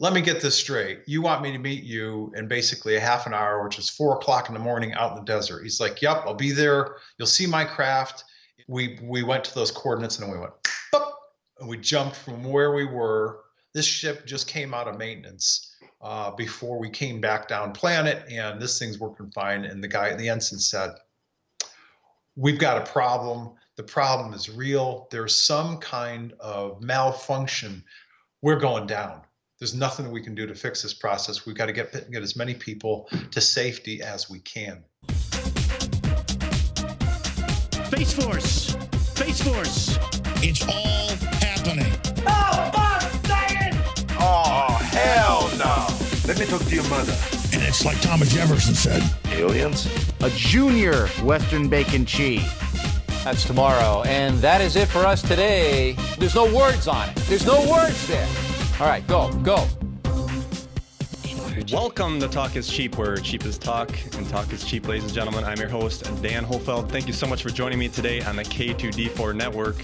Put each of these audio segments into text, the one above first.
let me get this straight. You want me to meet you in basically a half an hour, which is 4 o'clock in the morning out in the desert. He's like, yep, I'll be there. You'll see my craft. We went to those coordinates and we went, boop, and we jumped from where we were. This ship just came out of maintenance before we came back down planet, and this thing's working fine. And the ensign said, we've got a problem. The problem is real. There's some kind of malfunction. We're going down. There's nothing that we can do to fix this process. We've got to get as many people to safety as we can. Space Force! Space Force! It's all happening. Oh, fuck, say it! Oh, hell no. Let me talk to your mother. And it's like Thomas Jefferson said. Aliens? A junior Western bacon cheese. That's tomorrow. And that is it for us today. There's no words on it. There's no words there. All right, go. Welcome to Talk is Cheap, where cheap is talk and talk is cheap, ladies and gentlemen. I'm your host, Dan Hohlfeld. Thank you so much for joining me today on the K2D4 network.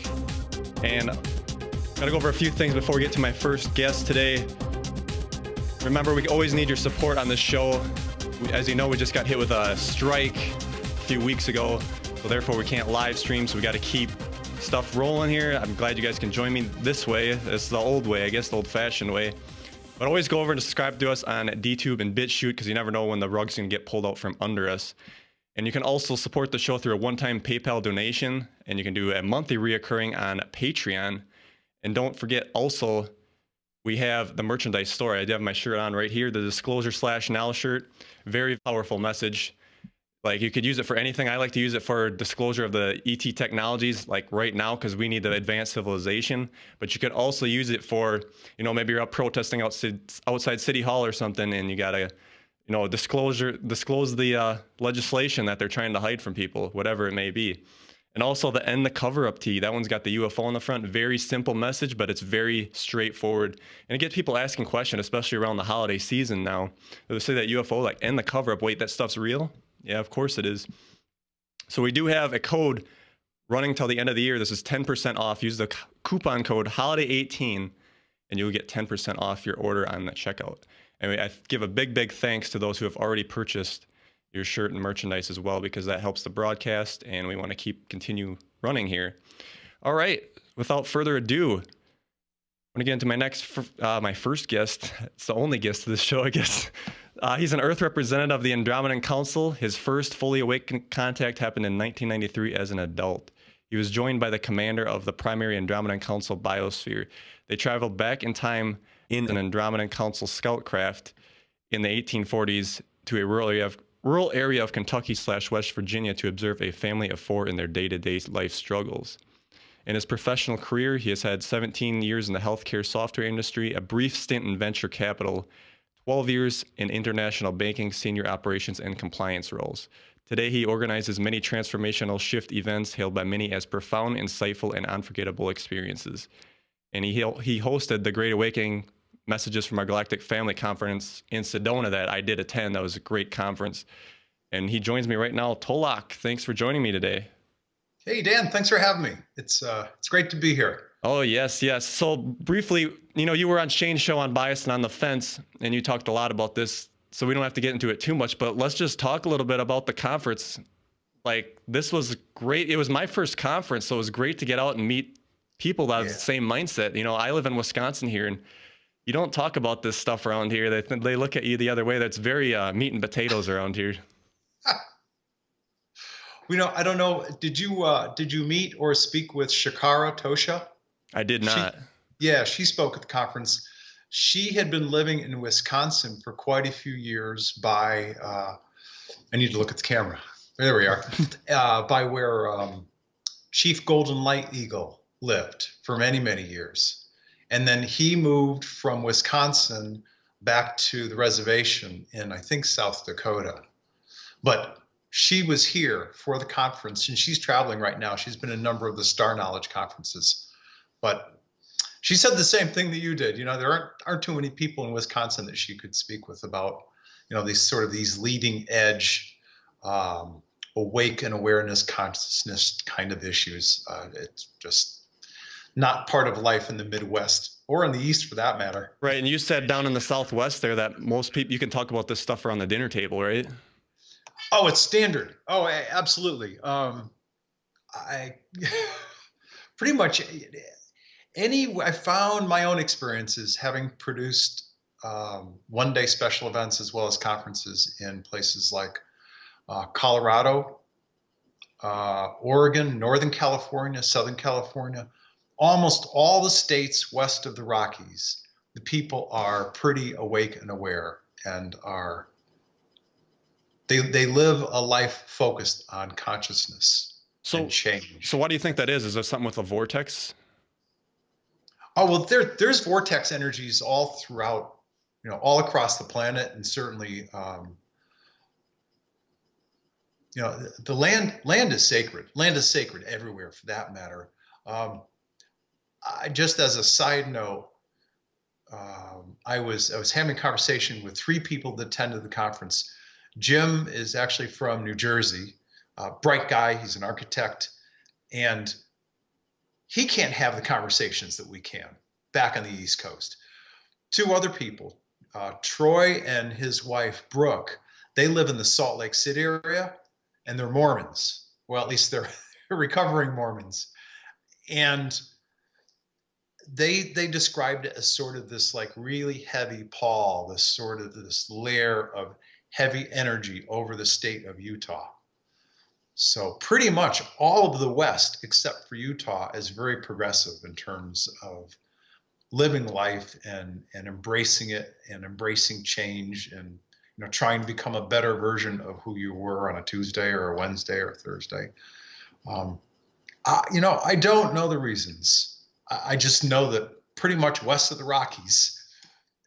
And I'm going to go over a few things before we get to my first guest today. Remember, we always need your support on this show. As you know, we just got hit with a strike a few weeks ago, so therefore we can't live stream, so we got to keep stuff rolling here. I'm glad you guys can join me this way. It's the old way, I guess, the old-fashioned way. But always go over and subscribe to us on DTube and BitChute, because you never know when the rug's going to get pulled out from under us. And you can also support the show through a one-time PayPal donation, and you can do a monthly reoccurring on Patreon. And don't forget, also, we have the merchandise store. I do have my shirt on right here, the Disclosure/Now shirt. Very powerful message. Like, you could use it for anything. I like to use it for disclosure of the ET technologies, like right now, because we need the advanced civilization. But you could also use it for, maybe you're out protesting outside City Hall or something, and you got to, disclose the legislation that they're trying to hide from people, whatever it may be. And also the End the Cover-Up tee. That one's got the UFO on the front. Very simple message, but it's very straightforward. And it gets people asking questions, especially around the holiday season now. They say that UFO, like, End the Cover-Up. Wait, that stuff's real? Yeah, of course it is. So we do have a code running till the end of the year. This is 10% off. Use the coupon code HOLIDAY18, and you'll get 10% off your order on the checkout. And I give a big thanks to those who have already purchased your shirt and merchandise as well, because that helps the broadcast, and we want to continue running here. All right, without further ado, I'm going to get into my first guest. It's the only guest of this show, I guess. He's an Earth representative of the Andromeda Council. His first fully awakened contact happened in 1993 as an adult. He was joined by the commander of the primary Andromeda Council biosphere. They traveled back in time in an Andromeda Council scout craft in the 1840s to a rural area of Kentucky/West Virginia to observe a family of four in their day-to-day life struggles. In his professional career, he has had 17 years in the healthcare software industry, a brief stint in venture capital, 12 years in international banking, senior operations, and compliance roles. Today, he organizes many transformational shift events hailed by many as profound, insightful, and unforgettable experiences. And he hosted the Great Awakening Messages from Our Galactic Family Conference in Sedona that I did attend. That was a great conference. And he joins me right now. Tolec, thanks for joining me today. Hey, Dan, thanks for having me. It's great to be here. Oh, yes. So briefly, you were on Shane's show on Bias and on the Fence, and you talked a lot about this, so we don't have to get into it too much, but let's just talk a little bit about the conference. Like, this was great. It was my first conference, so it was great to get out and meet people that have the same mindset. I live in Wisconsin here, and you don't talk about this stuff around here. They look at you the other way. That's very meat and potatoes around here. I don't know. Did you meet or speak with Shakara Tosha? I did not. She spoke at the conference. She had been living in Wisconsin for quite a few years by, I need to look at the camera. There we are. By where Chief Golden Light Eagle lived for many, many years. And then he moved from Wisconsin back to the reservation in, I think, South Dakota. But she was here for the conference, and she's traveling right now. She's been in a number of the Star Knowledge conferences. But she said the same thing that you did. There aren't too many people in Wisconsin that she could speak with about, these leading edge, awake and awareness, consciousness kind of issues. It's just not part of life in the Midwest or in the East for that matter. Right. And you said down in the Southwest there that most people, you can talk about this stuff around the dinner table, right? Oh, it's standard. Oh, absolutely. I pretty much I found my own experiences having produced one-day special events as well as conferences in places like Colorado, Oregon, Northern California, Southern California, almost all the states west of the Rockies. The people are pretty awake and aware, and they live a life focused on consciousness and change. So why do you think that is? Is there something with a vortex? Oh, well, there's vortex energies all throughout, all across the planet, and certainly, the land is sacred. Land is sacred everywhere, for that matter. Just as a side note, I was having a conversation with 3 people that attended the conference. Jim is actually from New Jersey, bright guy. He's an architect, and he can't have the conversations that we can back on the East Coast. 2 other people, Troy and his wife, Brooke, they live in the Salt Lake City area, and they're Mormons. Well, at least they're recovering Mormons. And they described it as sort of this like really heavy pall, this layer of heavy energy over the state of Utah. So pretty much all of the West, except for Utah, is very progressive in terms of living life and embracing it and embracing change and trying to become a better version of who you were on a Tuesday or a Wednesday or a Thursday. I don't know the reasons. I just know that pretty much west of the Rockies,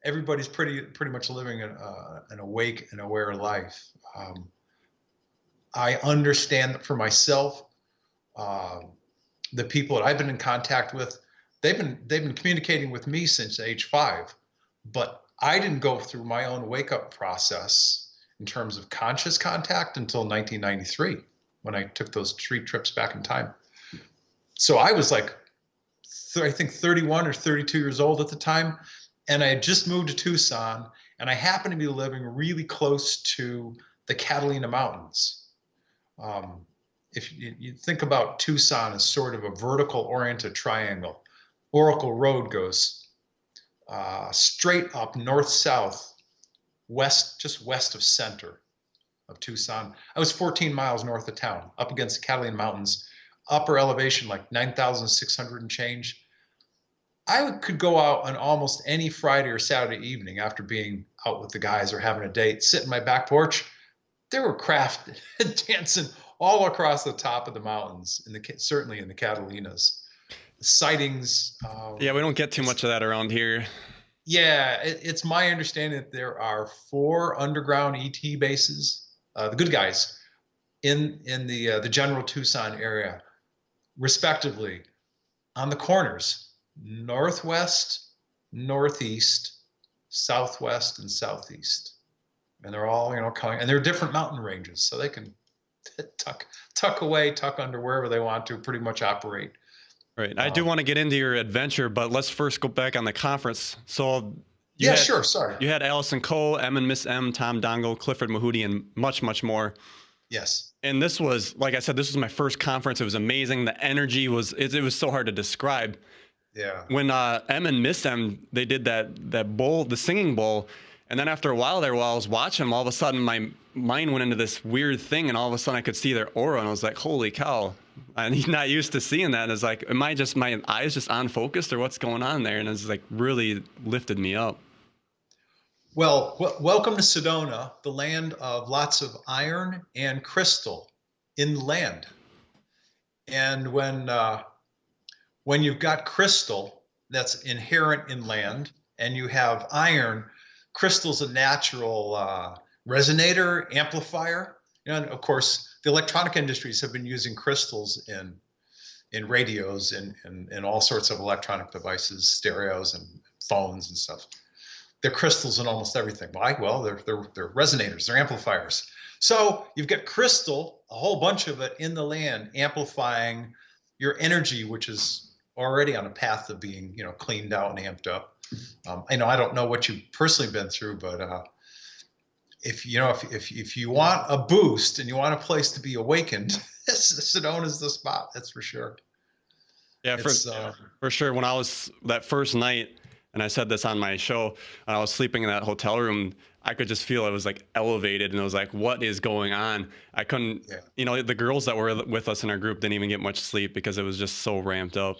everybody's pretty much living an awake and aware life. I understand that for myself, the people that I've been in contact with, they've been communicating with me since age 5, but I didn't go through my own wake-up process in terms of conscious contact until 1993, when I took those 3 trips back in time. So I was like, I think 31 or 32 years old at the time, and I had just moved to Tucson, and I happened to be living really close to the Catalina Mountains. If you think about Tucson as sort of a vertical-oriented triangle, Oracle Road goes straight up north-south, west, just west of center of Tucson. I was 14 miles north of town, up against the Catalina Mountains, upper elevation like 9,600 and change. I could go out on almost any Friday or Saturday evening after being out with the guys or having a date, sit in my back porch. There were craft dancing all across the top of the mountains, certainly in the Catalinas. Sightings. Yeah, we don't get too much of that around here. Yeah, it's my understanding that there are 4 underground ET bases, the good guys, in the general Tucson area, respectively, on the corners, northwest, northeast, southwest, and southeast. And they're all, coming, and they're different mountain ranges, so they can tuck away, tuck under wherever they want to, pretty much operate. Right. I do want to get into your adventure, but let's first go back on the conference. So sure. Sorry. You had Allison Coe, M and Miss M, Tom Dongo, Clifford Mahooty, and much, much more. Yes. And this was, like I said, this was my first conference. It was amazing. The energy was, it was so hard to describe. Yeah. When M and Miss M, they did that bowl, the singing bowl. And then after a while there, while I was watching them, all of a sudden my mind went into this weird thing, and all of a sudden I could see their aura, and I was like, holy cow. I'm not used to seeing that. And it's like, am I just, my eyes just unfocused, or what's going on there? And it's like really lifted me up. Well, welcome to Sedona, the land of lots of iron and crystal in the land. And when you've got crystal that's inherent in land, and you have iron, crystal's a natural resonator, amplifier. And of course, the electronic industries have been using crystals in radios and all sorts of electronic devices, stereos and phones and stuff. They're crystals in almost everything. Why? Well, they're resonators, they're amplifiers. So you've got crystal, a whole bunch of it in the land, amplifying your energy, which is already on a path of being, cleaned out and amped up. I don't know what you've personally been through, but if you want a boost and you want a place to be awakened, Sedona's the spot. That's for sure. Yeah, for sure. When I was that first night, and I said this on my show, and I was sleeping in that hotel room, I could just feel it was like elevated, and it was like, what is going on? I couldn't, the girls that were with us in our group didn't even get much sleep because it was just so ramped up.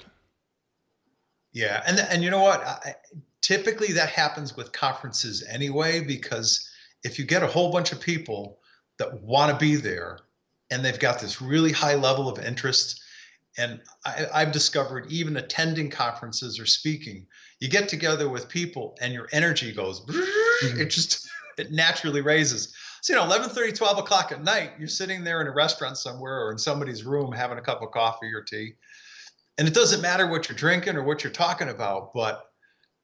Yeah, and you know what? Typically that happens with conferences anyway, because if you get a whole bunch of people that want to be there, and they've got this really high level of interest, and I've discovered even attending conferences or speaking, you get together with people and your energy goes, it naturally raises. So, 11:30, 12 o'clock at night, you're sitting there in a restaurant somewhere or in somebody's room having a cup of coffee or tea. And it doesn't matter what you're drinking or what you're talking about, but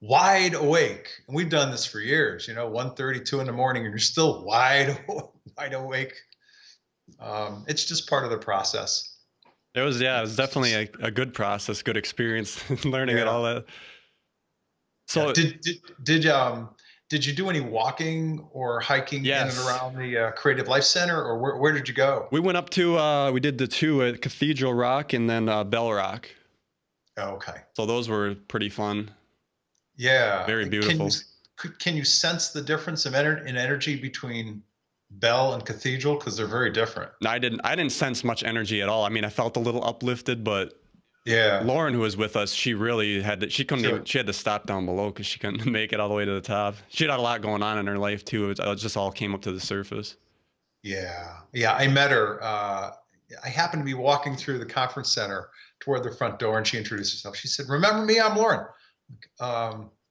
wide awake. And we've done this for years, 1:30, 2 in the morning, and you're still wide awake. It's just part of the process. It was definitely a good process, good experience, learning it all that. So did you do any walking or hiking in and around the Creative Life Center, or where did you go? We went up to we did the two at Cathedral Rock and then Bell Rock. Oh, okay. So those were pretty fun. Yeah. Very beautiful. Can you sense the difference in energy between Bell and Cathedral, because they're very different? I didn't sense much energy at all. I mean, I felt a little uplifted, but yeah, Lauren, who was with us, she really had to, she had to stop down below because she couldn't make it all the way to the top. She had a lot going on in her life too. It just all came up to the surface. Yeah, I met her. I happened to be walking through the conference center toward the front door, and she introduced herself. She said, "Remember me? I'm Lauren."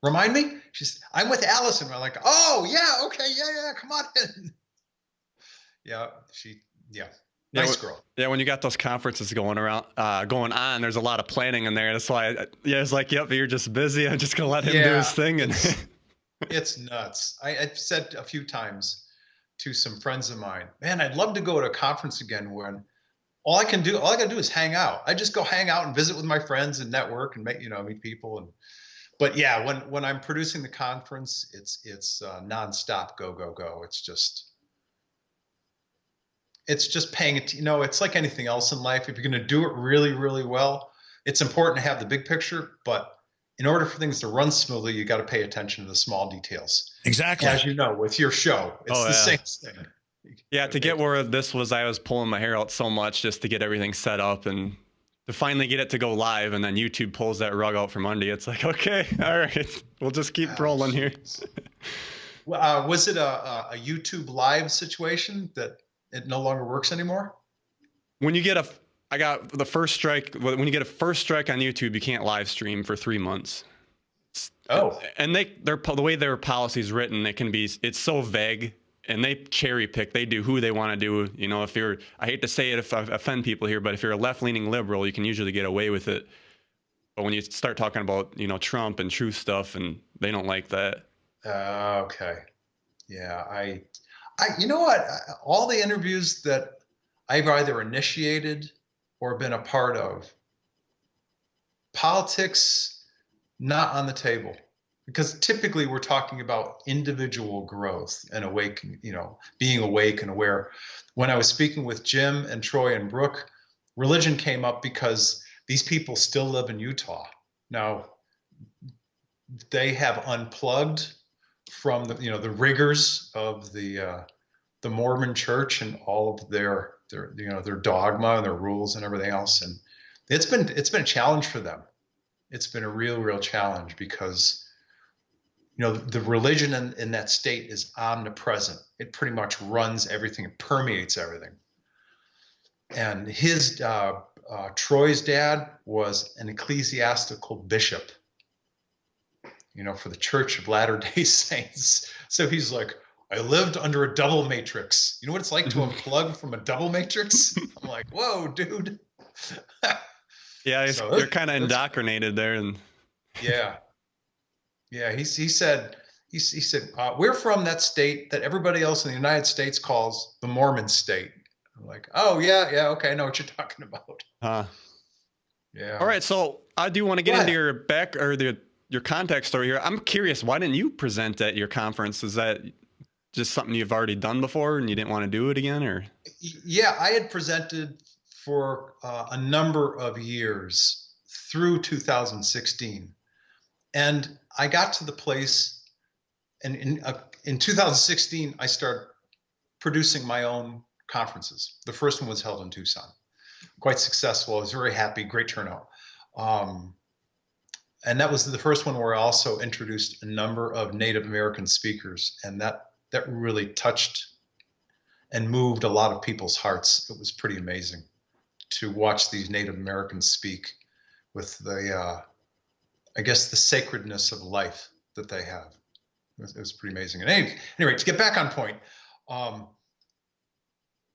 Remind me? She said, "I'm with Allison." We're like, "Oh yeah, okay, yeah, come on in." Nice girl. Yeah, when you got those conferences going on, there's a lot of planning in there. That's why, it's like, yep, you're just busy. I'm just gonna let him do his thing. And it's nuts. I've said a few times to some friends of mine, man, I'd love to go to a conference again when all I gotta do is hang out. I just go hang out and visit with my friends and network and meet people. But yeah, when I'm producing the conference, it's nonstop, go. It's just paying it. It's like anything else in life. If you're going to do it really, really well, it's important to have the big picture. But in order for things to run smoothly, you got to pay attention to the small details. Exactly. As you know, with your show, it's the same thing. Yeah, to get where this was, I was pulling my hair out so much just to get everything set up and to finally get it to go live. And then YouTube pulls that rug out from under you. It's like, okay, all right, we'll just keep rolling here. Was it a YouTube live situation that it no longer works anymore? When you get I got the first strike. When you get a first strike on YouTube, you can't live stream for 3 months. Oh. And the way their policy is written, it's so vague, and they cherry pick. They do who they want to do. If you're, I hate to say it if I offend people here, but if you're a left-leaning liberal, you can usually get away with it. But when you start talking about, Trump and truth stuff, and they don't like that. Okay. Yeah, you know what? All the interviews that I've either initiated or been a part of, politics not on the table, because typically we're talking about individual growth and being awake and aware. When I was speaking with Jim and Troy and Brooke, religion came up because these people still live in Utah. Now, they have unplugged from the rigors of the Mormon Church and all of their dogma and their rules and everything else, and it's been a challenge for them. It's been a real challenge because the religion in that state is omnipresent. It pretty much runs everything. It permeates everything. And his Troy's dad was an ecclesiastical bishop, for the Church of Latter-day Saints. So he's like, I lived under a double matrix. You know what it's like to unplug from a double matrix? I'm like, whoa, dude. Yeah, they're kind of indoctrinated there, and yeah. He said we're from that state that everybody else in the United States calls the Mormon state. I'm like, oh yeah, okay, I know what you're talking about. Yeah. All right, so I do want to get into your your contact story here. I'm curious, why didn't you present at your conference? Is that just something you've already done before and you didn't want to do it again, or? Yeah, I had presented for a number of years through 2016, and I got to the place, and in 2016 I started producing my own conferences. The first one was held in Tucson, quite successful. I was very happy, great turnout. And that was the first one where I also introduced a number of Native American speakers, and that really touched and moved a lot of people's hearts. It was pretty amazing to watch these Native Americans speak with the, I guess, the sacredness of life that they have. It was pretty amazing. And anyway, to get back on point,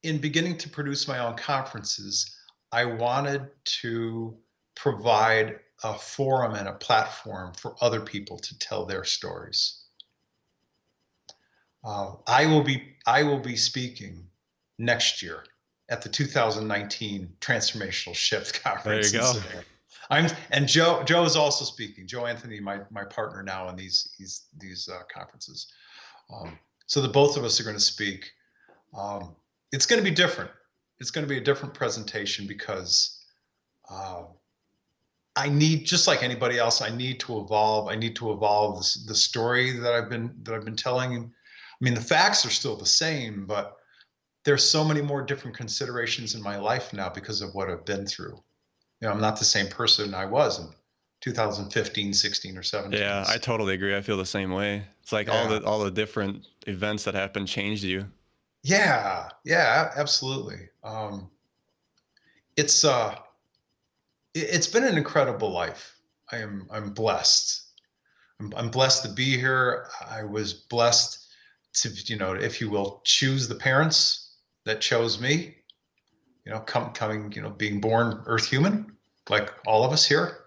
in beginning to produce my own conferences, I wanted to provide a forum and a platform for other people to tell their stories. I will be speaking next year at the 2019 Transformational Shift Conference. There you go. And Joe is also speaking. Joe Anthony, my partner now in these conferences. So the both of us are going to speak. It's going to be different. It's going to be a different presentation because I need, just like anybody else, I need to evolve. I need to evolve the story that I've been telling. I mean, the facts are still the same, but there's so many more different considerations in my life now because of what I've been through. You know, I'm not the same person I was in 2015, 16, or 17. Yeah, I totally agree. I feel the same way. It's like all the different events that happened changed you. Yeah, absolutely. It's been an incredible life. I'm blessed. I'm blessed to be here. I was blessed to, if you will, choose the parents that chose me. Being born Earth human, like all of us here,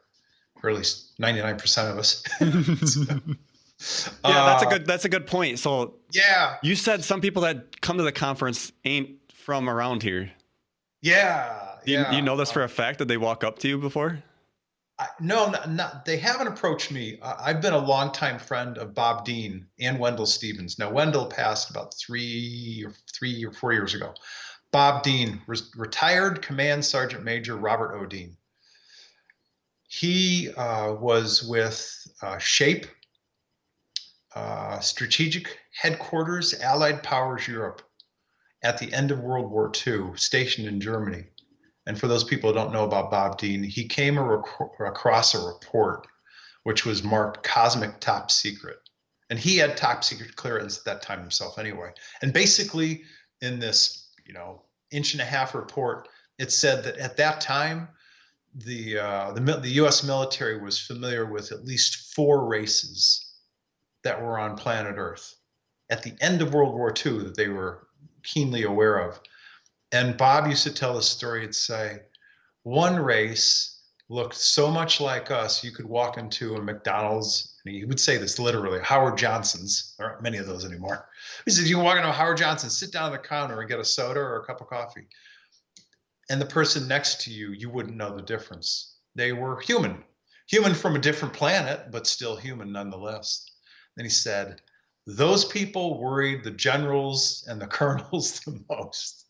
or at least 99% of us. Yeah, that's a good point. So yeah, you said some people that come to the conference ain't from around here. Yeah. You know this for a fact that they walk up to you before? No, they haven't approached me. I've been a longtime friend of Bob Dean and Wendell Stevens. Now, Wendell passed about 3 or 4 years ago. Bob Dean, retired Command Sergeant Major Robert O. Dean. He was with SHAPE, Strategic Headquarters, Allied Powers Europe, at the end of World War II, stationed in Germany. And for those people who don't know about Bob Dean, he came across a report which was marked Cosmic Top Secret. And he had top secret clearance at that time himself anyway. And basically in this, 1.5-inch report, it said that at that time, the U.S. military was familiar with at least 4 races that were on planet Earth at the end of World War II that they were keenly aware of. And Bob used to tell the story and say, one race looked so much like us, you could walk into a McDonald's, and he would say this literally, Howard Johnson's, there aren't many of those anymore. He said, you can walk into Howard Johnson's, sit down at the counter and get a soda or a cup of coffee. And the person next to you, you wouldn't know the difference. They were human from a different planet, but still human nonetheless. Then he said, those people worried the generals and the colonels the most.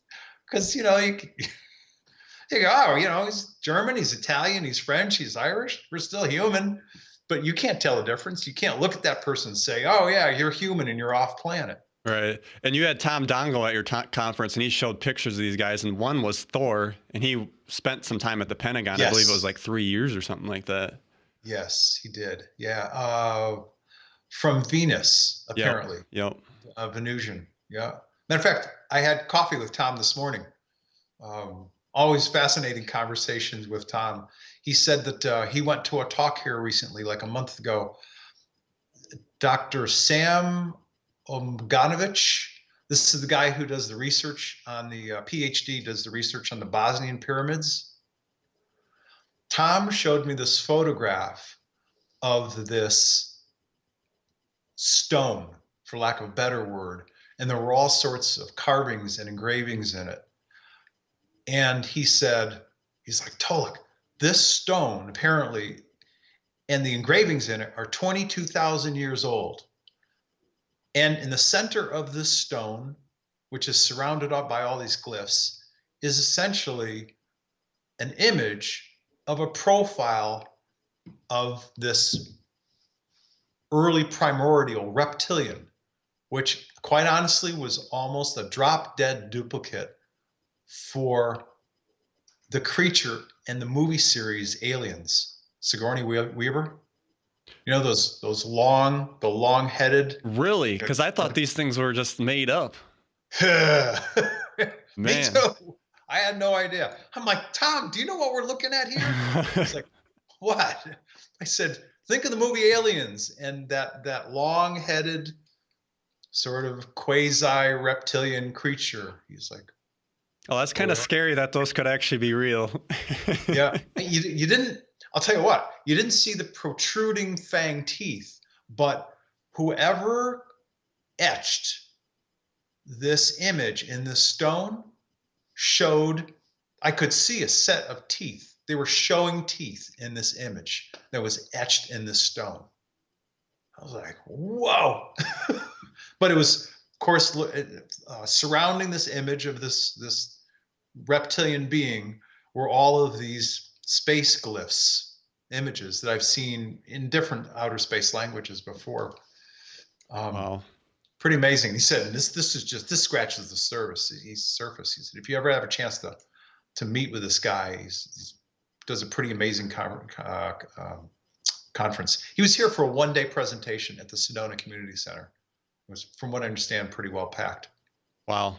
Because, you go, oh, he's German, he's Italian, he's French, he's Irish. We're still human. But you can't tell the difference. You can't look at that person and say, oh, yeah, you're human and you're off planet. Right. And you had Tom Dongo at your conference, and he showed pictures of these guys. And one was Thor, and he spent some time at the Pentagon. Yes. I believe it was like 3 years or something like that. Yes, he did. Yeah. From Venus, apparently. Yep. Venusian. Yeah. Matter of fact, I had coffee with Tom this morning. Always fascinating conversations with Tom. He said that he went to a talk here recently, like a month ago. Dr. Sam Omganovich, this is the guy who does the research on the PhD, does the research on the Bosnian pyramids. Tom showed me this photograph of this stone, for lack of a better word, and there were all sorts of carvings and engravings in it. And he said, he's like, Tolec, this stone apparently, and the engravings in it are 22,000 years old. And in the center of this stone, which is surrounded up by all these glyphs, is essentially an image of a profile of this early primordial reptilian, which quite honestly was almost a drop-dead duplicate for the creature in the movie series Aliens. Sigourney Weaver? You know the long-headed. Really? Because I thought these things were just made up. Me too. I had no idea. I'm like, Tom, do you know what we're looking at here? He's like, what? I said, think of the movie Aliens and that long-headed sort of quasi-reptilian creature. He's like, oh, that's kind of scary that those could actually be real. Yeah. You didn't, I'll tell you what, you didn't see the protruding fang teeth, but whoever etched this image in the stone showed, I could see a set of teeth. They were showing teeth in this image that was etched in this stone. I was like, whoa. But it was, of course, surrounding this image of this reptilian being were all of these space glyphs, images that I've seen in different outer space languages before. Wow. Pretty amazing. He said, this scratches the surface. He said, if you ever have a chance to meet with this guy, he does a pretty amazing conference. He was here for a one-day presentation at the Sedona Community Center. It was, from what I understand, pretty well packed. Wow.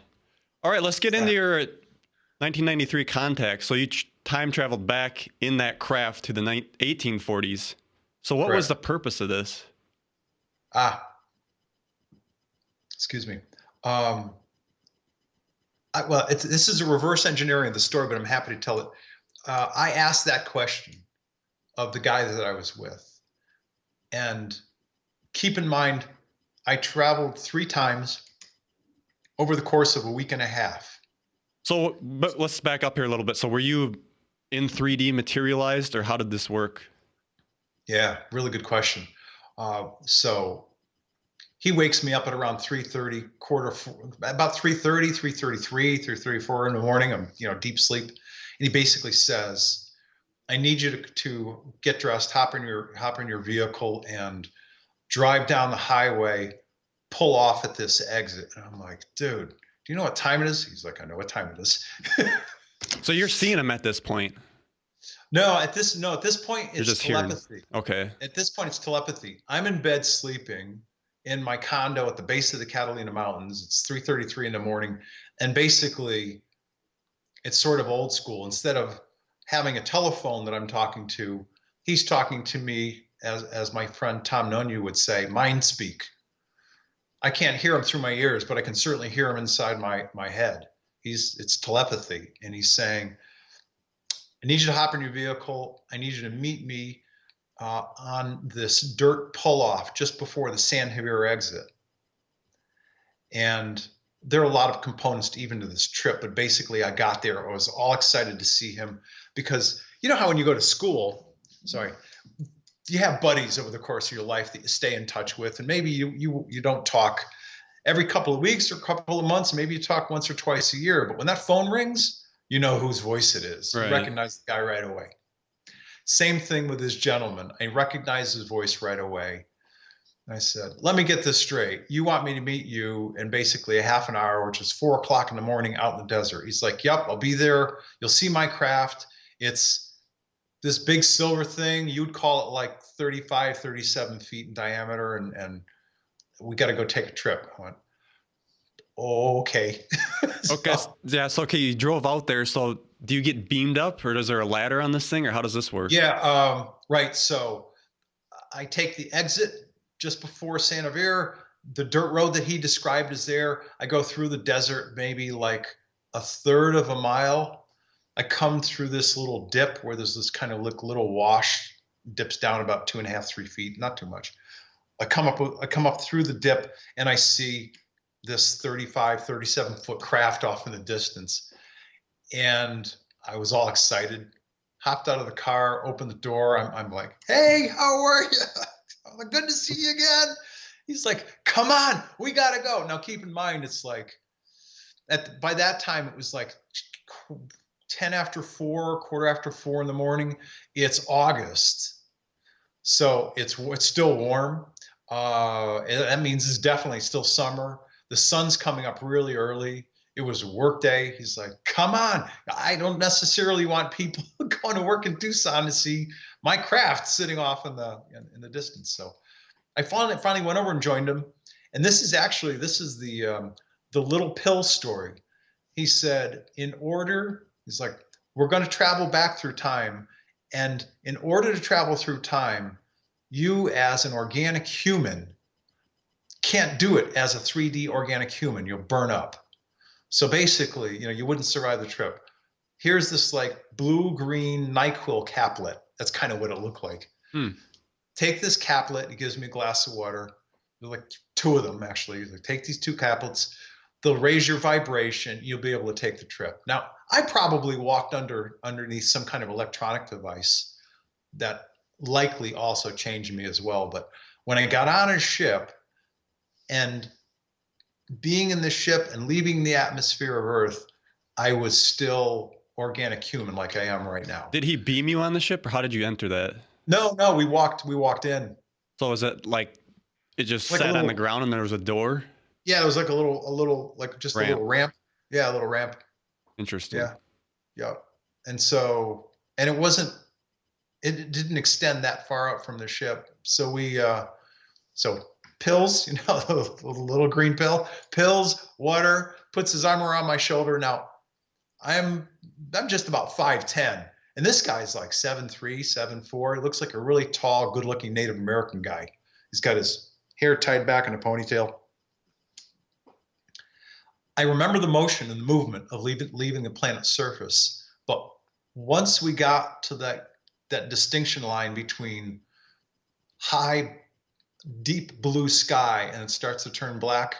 All right, let's get into your 1993 contact. So you time traveled back in that craft to the 1840s. So what was the purpose of this? Excuse me. This is a reverse engineering of the story, but I'm happy to tell it. I asked that question of the guy that I was with. And keep in mind, I traveled 3 times over the course of a week and a half. So, but let's back up here a little bit. So were you in 3D materialized, or how did this work? Yeah, really good question. So he wakes me up at around 3:30, about 3:30, 3:33, 3:34 in the morning. I'm, deep sleep. And he basically says, I need you to get dressed, hop in your vehicle and drive down the highway, pull off at this exit. And I'm like, dude, do you know what time it is? He's like, I know what time it is. So you're seeing him at this point? No, at this point, it's just telepathy. Hearing. Okay. At this point, it's telepathy. I'm in bed sleeping in my condo at the base of the Catalina Mountains. It's 3:33 in the morning. And basically, it's sort of old school. Instead of having a telephone that I'm talking to, he's talking to me, as my friend Tom Nonu would say, mind speak. I can't hear him through my ears, but I can certainly hear him inside my head. It's telepathy. And he's saying, I need you to hop in your vehicle. I need you to meet me on this dirt pull-off just before the San Javier exit. And there are a lot of components even to this trip, but basically I got there. I was all excited to see him because you know how when you go to school, you have buddies over the course of your life that you stay in touch with, and maybe you don't talk every couple of weeks or a couple of months. Maybe you talk once or twice a year, but when that phone rings, you know whose voice it is. Right. You recognize the guy right away. Same thing with this gentleman. I recognized his voice right away. I said, let me get this straight. You want me to meet you in basically a half an hour, which is 4 o'clock in the morning out in the desert. He's like, yep, I'll be there. You'll see my craft. It's this big silver thing. You'd call it like 35, 37 feet in diameter. And we got to go take a trip. I went, oh, okay. Okay. Yeah. So, okay. You drove out there. So do you get beamed up, or is there a ladder on this thing, or how does this work? Yeah. Right. So I take the exit just before San Javier. The dirt road that he described is there. I go through the desert, maybe like a third of a mile. I come through this little dip where there's this kind of little wash, dips down about 2.5, 3 feet, not too much. I come up through the dip and I see this 35, 37 foot craft off in the distance. And I was all excited. hopped out of the car, opened the door. I'm like, hey, how are you? I'm like, good to see you again. He's like, come on, we got to go. Now, keep in mind, it's like, by that time, it was like 10 after 4, quarter after 4 in the morning. It's August. So it's still warm. That means it's definitely still summer. The sun's coming up really early. It was a work day. He's like, come on. I don't necessarily want people going to work in Tucson to see my craft sitting off in the distance. So I finally went over and joined him. And this is the little pill story. He said, he's like, we're going to travel back through time. And in order to travel through time, you as an organic human can't do it as a 3D organic human. You'll burn up. So basically, you wouldn't survive the trip. Here's this like blue-green NyQuil caplet. That's kind of what it looked like. Take this caplet. He gives me a glass of water. There's like 2 of them, actually. He's like, take these 2 caplets. They'll raise your vibration. You'll be able to take the trip. Now, I probably walked underneath some kind of electronic device that likely also changed me as well. But when I got on a ship and being in the ship and leaving the atmosphere of Earth, I was still organic human like I am right now. Did he beam you on the ship, or how did you enter that? No, we walked in. So is it like it just like sat on the ground and there was a door? Yeah, it was like a little like just ramp. A little ramp. Yeah, a little ramp. Interesting. Yeah. And it didn't extend that far out from the ship. So so pills, the little green pills, water, puts his arm around my shoulder. Now I'm just about 5'10", and this guy's like 7'3", 7'4". He looks like a really tall, good-looking Native American guy. He's got his hair tied back in a ponytail. I remember the motion and the movement of leaving the planet's surface, but once we got to that distinction line between high, deep blue sky and it starts to turn black,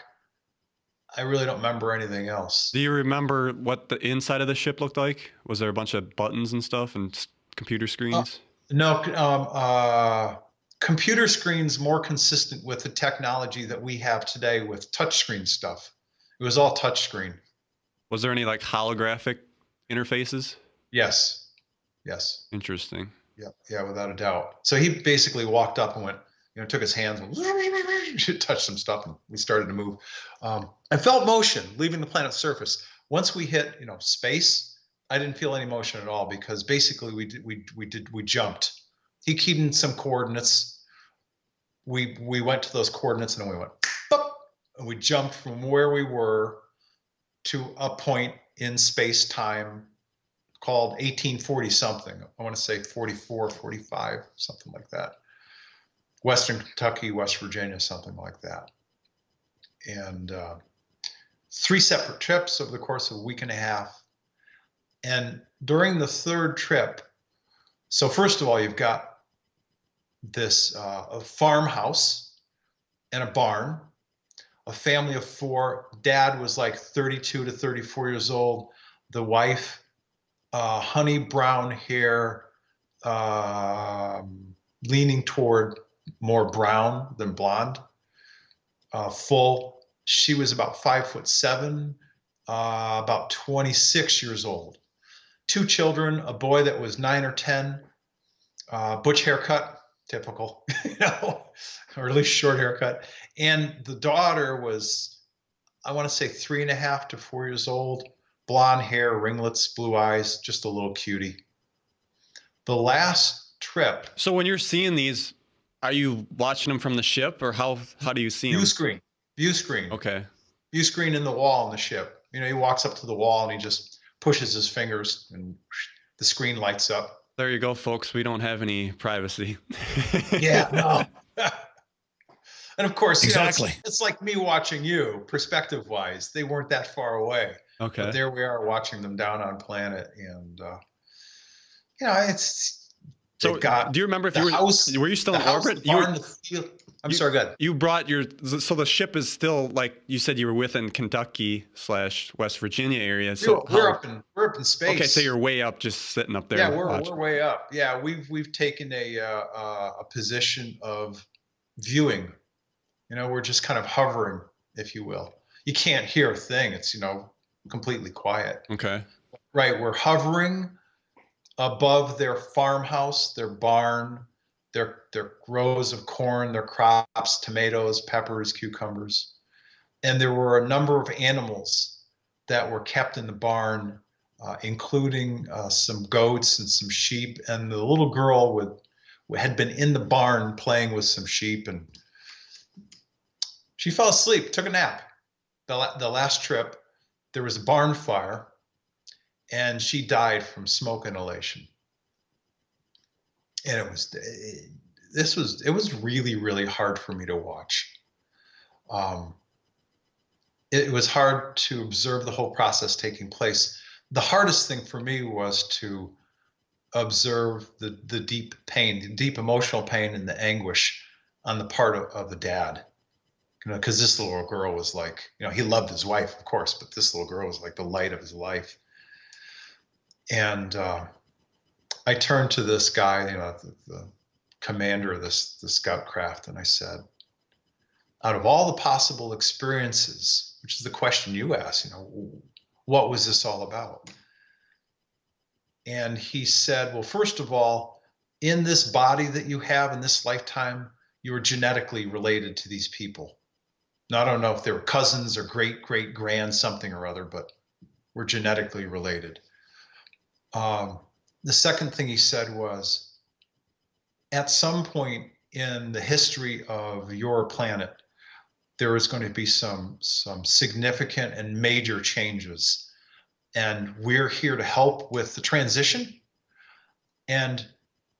I really don't remember anything else. Do you remember what the inside of the ship looked like? Was there a bunch of buttons and stuff and computer screens? No, computer screens more consistent with the technology that we have today with touchscreen stuff. It was all touchscreen. Was there any like holographic interfaces? Yes. Interesting. Yeah, without a doubt. So he basically walked up and went, took his hands and touched some stuff, and we started to move. I felt motion leaving the planet's surface. Once we hit, space, I didn't feel any motion at all because basically we jumped. He keyed in some coordinates. We went to those coordinates and then we went, boop, and we jumped from where we were to a point in space time called 1840 something. I want to say 44, 45, something like that. Western Kentucky, West Virginia, something like that. And 3 separate trips over the course of a week and a half. And during the 3rd trip, so first of all, you've got this a farmhouse and a barn, a family of 4. Dad was like 32 to 34 years old. The wife, honey brown hair, leaning toward more brown than blonde, full. She was about 5'7", about 26 years old. 2 children, a boy that was 9 or 10, butch haircut, typical, or at least short haircut. And the daughter was, I want to say 3.5 to 4 years old, blonde hair, ringlets, blue eyes, just a little cutie. The last trip. So when you're seeing these, are you watching them from the ship, or how do you see them? View screen. Okay. View screen in the wall on the ship. He walks up to the wall and he just pushes his fingers and the screen lights up. There you go, folks. We don't have any privacy. Yeah, no. And of course, exactly. It's like me watching you, perspective-wise. They weren't that far away. Okay. But there we are watching them down on planet, and it's So They've got do you remember if the you house, were you still the in house, orbit? the barn, the field. I'm sorry, go ahead. You brought so the ship is still, like you said, you were within Kentucky / West Virginia area. So We're up in space. Okay, so you're way up, just sitting up there. Yeah, we're way up. Yeah, we've taken a position of viewing. You know, we're just kind of hovering, if you will. You can't hear a thing. It's, you know, completely quiet. Okay. Right, we're hovering above their farmhouse, their barn, their rows of corn, their crops, tomatoes, peppers, cucumbers. And there were a number of animals that were kept in the barn, including some goats and some sheep. And the little girl had been in the barn playing with some sheep, and she fell asleep, took a nap. The last trip, there was a barn fire, and she died from smoke inhalation. And it was really, really hard for me to watch. It was hard to observe the whole process taking place. The hardest thing for me was to observe the deep pain, the deep emotional pain and the anguish on the part of the dad. You know, because this little girl was like, you know, he loved his wife, of course, but this little girl was like the light of his life. And I turned to this guy, you know, the commander of the scout craft, and I said, out of all the possible experiences, which is the question you asked, you know, what was this all about? And he said, well, first of all, in this body that you have in this lifetime, you were genetically related to these people. Now, I don't know if they were cousins or great-great-grand something or other, but we're genetically related. The second thing he said was, at some point in the history of your planet, there is going to be some significant and major changes. And we're here to help with the transition. And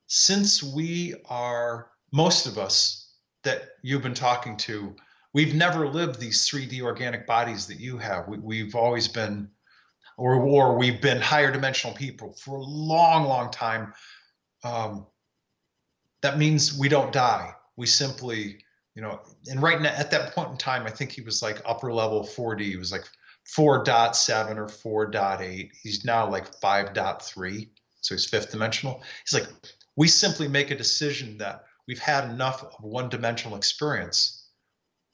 since we are, most of us that you've been talking to, we've never lived these 3D organic bodies that you have. We've always been, or we've been higher dimensional people for a long, long time. That means we don't die. We simply, you know, and right now at that point in time, I think he was like upper level 4D. He was like 4.7 or 4.8. He's now like 5.3. So he's fifth dimensional. He's like, we simply make a decision that we've had enough of one-dimensional experience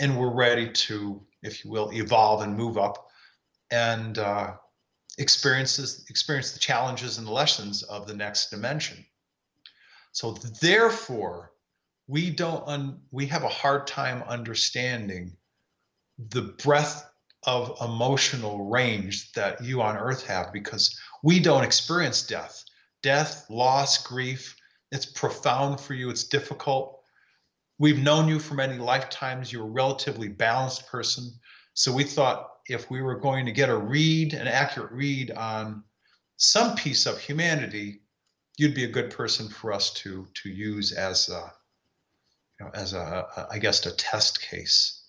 and we're ready to, if you will, evolve and move up and experience the challenges and the lessons of the next dimension. So therefore, we have a hard time understanding the breadth of emotional range that you on Earth have, because we don't experience death, loss, grief. It's profound for you. It's difficult. We've known you for many lifetimes. You're a relatively balanced person. So we thought if we were going to get an accurate read on some piece of humanity, you'd be a good person for us to use as I guess a test case.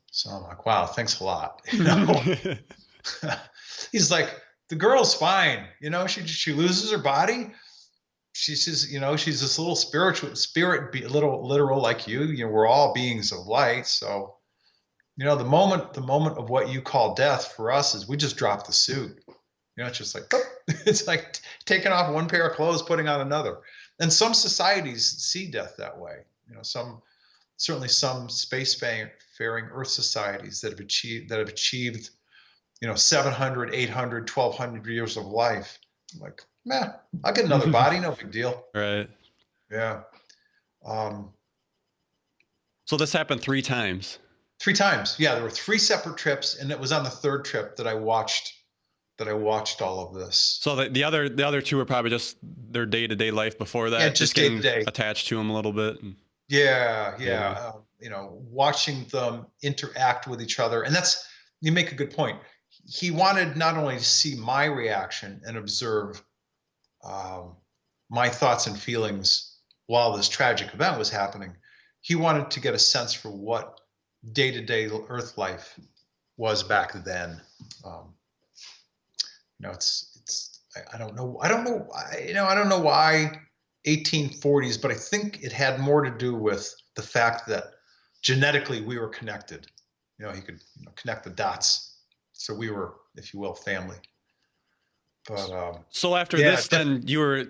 So I'm like, wow, thanks a lot. You know? He's like, the girl's fine. You know, she loses her body. She's just, you know, she's this little spirit, little literal like you. You know, we're all beings of light. So, you know, the moment of what you call death for us is we just drop the suit. You know, it's just like, it's like taking off one pair of clothes, putting on another. And some societies see death that way. You know, certainly some spacefaring Earth societies that have achieved, you know, 700, 800, 1,200 years of life. I'm like, man, I'll get another body, no big deal. Right. Yeah. So this happened 3 times. 3 times. Yeah, there were 3 separate trips, and it was on the 3rd trip that I watched all of this. So the other 2 were probably just their day-to-day life before that. Yeah, just getting day-to-day. Attached to them a little bit. Yeah. You know, watching them interact with each other. And you make a good point. He wanted not only to see my reaction and observe my thoughts and feelings while this tragic event was happening, he wanted to get a sense for what day-to-day Earth life was back then. You know, I don't know why 1840s, but I think it had more to do with the fact that genetically we were connected. He could connect the dots. So we were, if you will, family. But so after this, then you're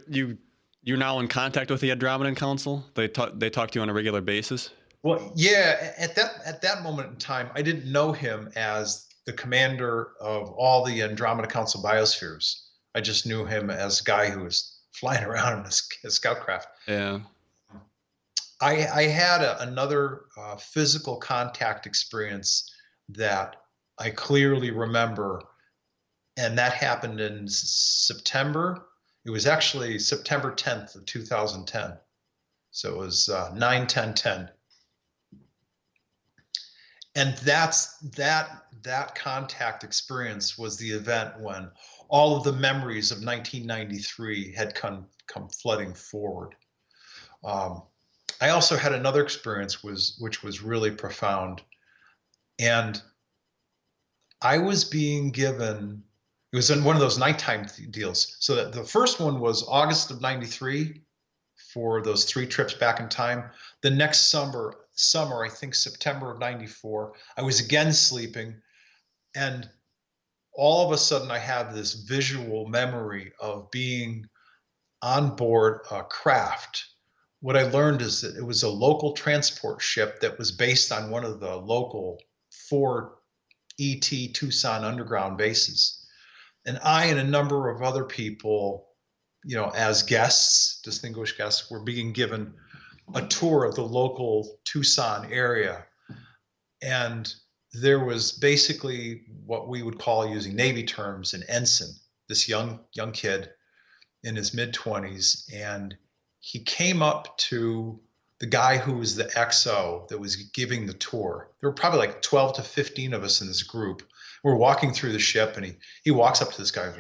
now in contact with the Andromeda Council? They talk to you on a regular basis? Well, yeah, at that moment in time, I didn't know him as the commander of all the Andromeda Council biospheres. I just knew him as a guy who was flying around in a scout craft. Yeah. I had another physical contact experience that I clearly remember, and that happened in September. It was actually September 10th of 2010. So it was 9/10/10. And that contact experience was the event when all of the memories of 1993 had come flooding forward. I also had another experience which was really profound. And I was being given, it was in one of those nighttime deals. So the first one was August of 93 for those 3 trips back in time. The next summer, I think September of 94, I was again sleeping, and all of a sudden I have this visual memory of being on board a craft. What I learned is that it was a local transport ship that was based on one of the local 4 ET Tucson underground bases. And I and a number of other people, as guests, distinguished guests, were being given a tour of the local Tucson area. And there was basically what we would call, using Navy terms, an ensign, this young kid in his mid-20s. And he came up to the guy who was the XO that was giving the tour. There were probably like 12 to 15 of us in this group. We're walking through the ship, and he walks up to this guy, and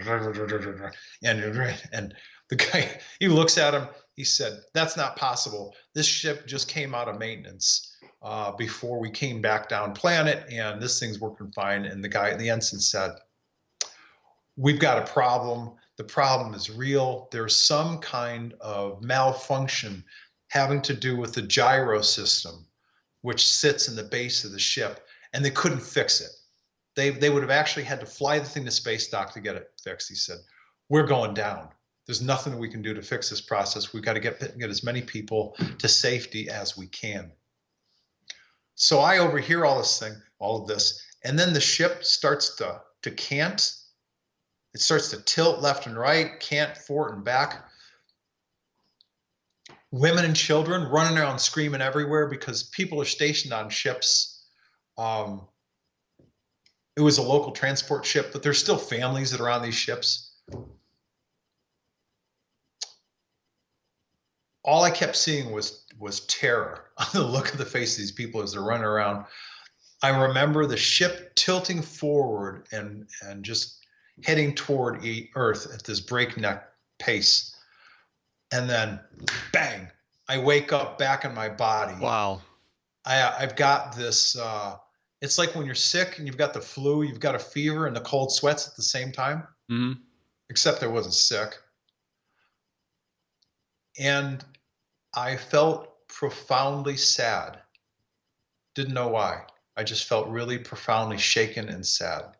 the guy, he looks at him. He said, "That's not possible. This ship just came out of maintenance before we came back down planet, and this thing's working fine." And the ensign said, "We've got a problem. The problem is real. There's some kind of malfunction having to do with the gyro system, which sits in the base of the ship, and they couldn't fix it. They would have actually had to fly the thing to space dock to get it fixed." He said, "We're going down. There's nothing that we can do to fix this process. We've got to get as many people to safety as we can." So I overhear all of this, and then the ship starts to cant. It starts to tilt left and right, cant forward and back. Women and children running around screaming everywhere because people are stationed on ships. It was a local transport ship, but there's still families that are on these ships. All I kept seeing was terror on the look of the face of these people as they're running around. I remember the ship tilting forward and just heading toward Earth at this breakneck pace. And then, bang, I wake up back in my body. Wow. I've got this, it's like when you're sick and you've got the flu, you've got a fever and the cold sweats at the same time. Mm-hmm. Except I wasn't sick. And I felt profoundly sad. Didn't know why. I just felt really profoundly shaken and sad.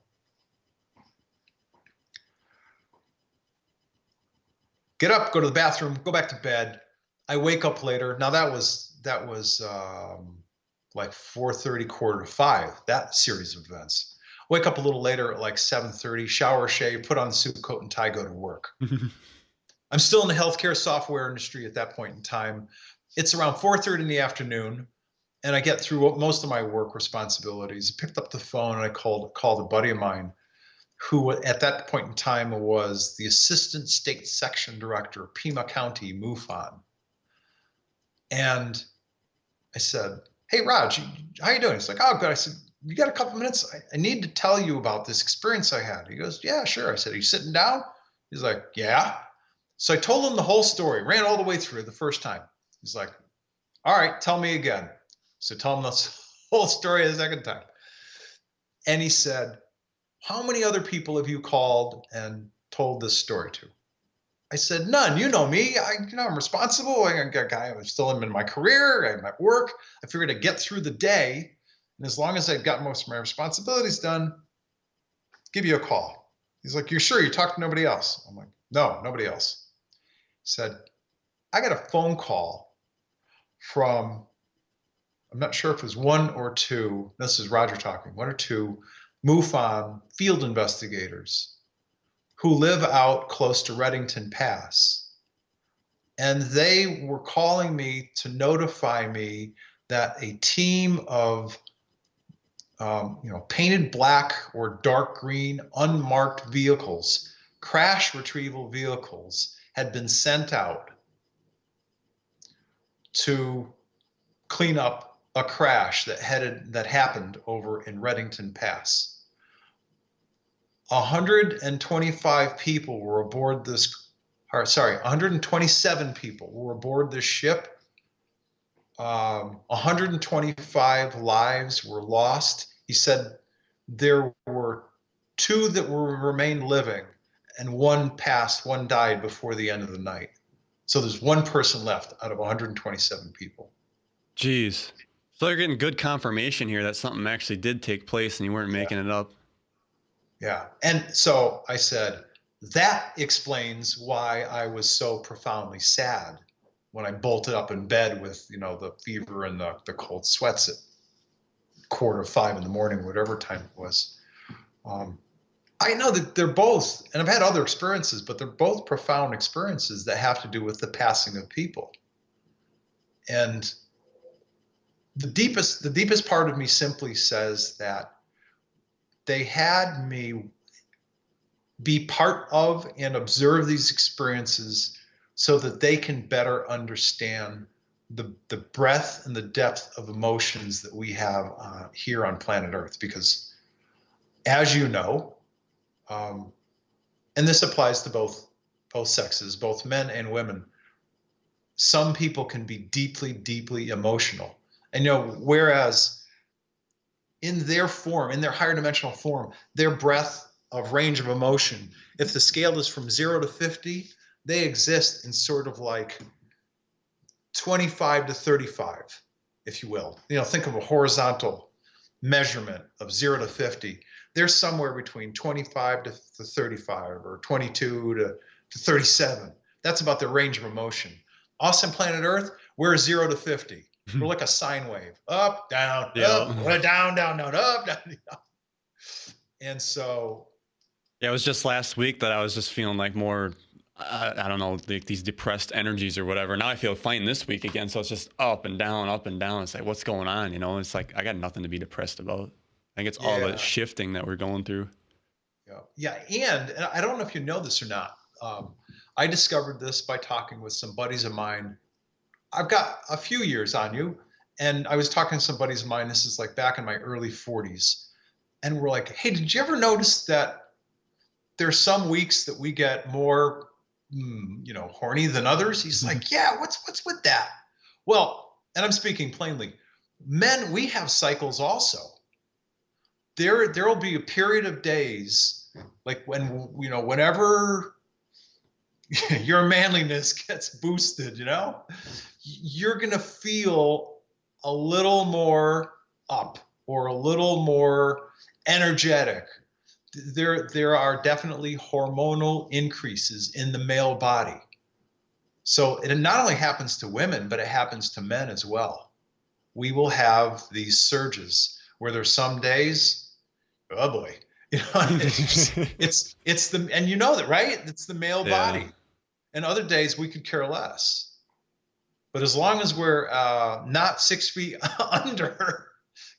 Get up, go to the bathroom, go back to bed. I wake up later. Now that was like 4:30, 4:45, that series of events. Wake up a little later at like 7:30, shower, shave, put on the suit, coat, and tie, go to work. I'm still in the healthcare software industry at that point in time. It's around 4:30 in the afternoon, and I get through most of my work responsibilities. I picked up the phone and I called a buddy of mine who at that point in time was the assistant state section director, Pima County, MUFON. And I said, "Hey, Raj, how you doing?" He's like, "Oh, good." I said, "You got a couple minutes? I need to tell you about this experience I had." He goes, "Yeah, sure." I said, "Are you sitting down?" He's like, "Yeah." So I told him the whole story, ran all the way through the first time. He's like, "All right, tell me again." So tell him the whole story the second time. And he said, "How many other people have you called and told this story to?" I said, none. You know me. I'm responsible. I'm still in my career. I'm at work. I figured I'd get through the day. And as long as I've got most of my responsibilities done, give you a call. He's like, you're sure you talked to nobody else? I'm like, no, nobody else. He said, I got a phone call from, I'm not sure if it was one or two, this is Roger talking, one or two MUFON field investigators who live out close to Reddington Pass. And they were calling me to notify me that a team of painted black or dark green unmarked vehicles, crash retrieval vehicles, had been sent out to clean up a crash that happened over in Reddington Pass. 125 people were aboard this, 127 people were aboard this ship. 125 lives were lost. He said there were 2 that remained living, and one died before the end of the night. So there's 1 person left out of 127 people. Jeez. So they're getting good confirmation here that something actually did take place and you weren't making it up. Yeah. And so I said, that explains why I was so profoundly sad when I bolted up in bed with, the fever and the cold sweats at 4:45 in the morning, whatever time it was. I know that they're both, and I've had other experiences, but they're both profound experiences that have to do with the passing of people. And the deepest part of me simply says that they had me be part of and observe these experiences so that they can better understand the breadth and the depth of emotions that we have here on planet Earth. Because as you know, and this applies to both sexes, both men and women, some people can be deeply, deeply emotional. And whereas in their form, in their higher dimensional form, their breadth of range of emotion, if the scale is from 0 to 50, they exist in sort of like 25 to 35, if you will. Think of a horizontal measurement of 0 to 50. They're somewhere between 25 to 35 or 22 to 37. That's about the range of emotion. Us on planet Earth, we're 0 to 50. We're like a sine wave, up, down, up, down, down, up, down. And so. Yeah, it was just last week that I was just feeling like more, I don't know, like these depressed energies or whatever. Now I feel fine this week again. So it's just up and down, up and down. It's like, what's going on? It's like, I got nothing to be depressed about. I think it's all the shifting that we're going through. Yeah. And I don't know if you know this or not. I discovered this by talking with some buddies of mine. I've got a few years on you, and I was talking to some buddies of mine. This is like back in my early 40s. And we're like, hey, did you ever notice that there's some weeks that we get more, horny than others? He's like, yeah, what's with that? Well, and I'm speaking plainly, men, we have cycles also. There'll be a period of days, like whenever your manliness gets boosted, you're going to feel a little more up or a little more energetic. There are definitely hormonal increases in the male body. So it not only happens to women, but it happens to men as well. We will have these surges where there's some days, oh boy, it's the, and you know that, right? It's the male body. And other days we could care less. But as long as we're not 6 feet under,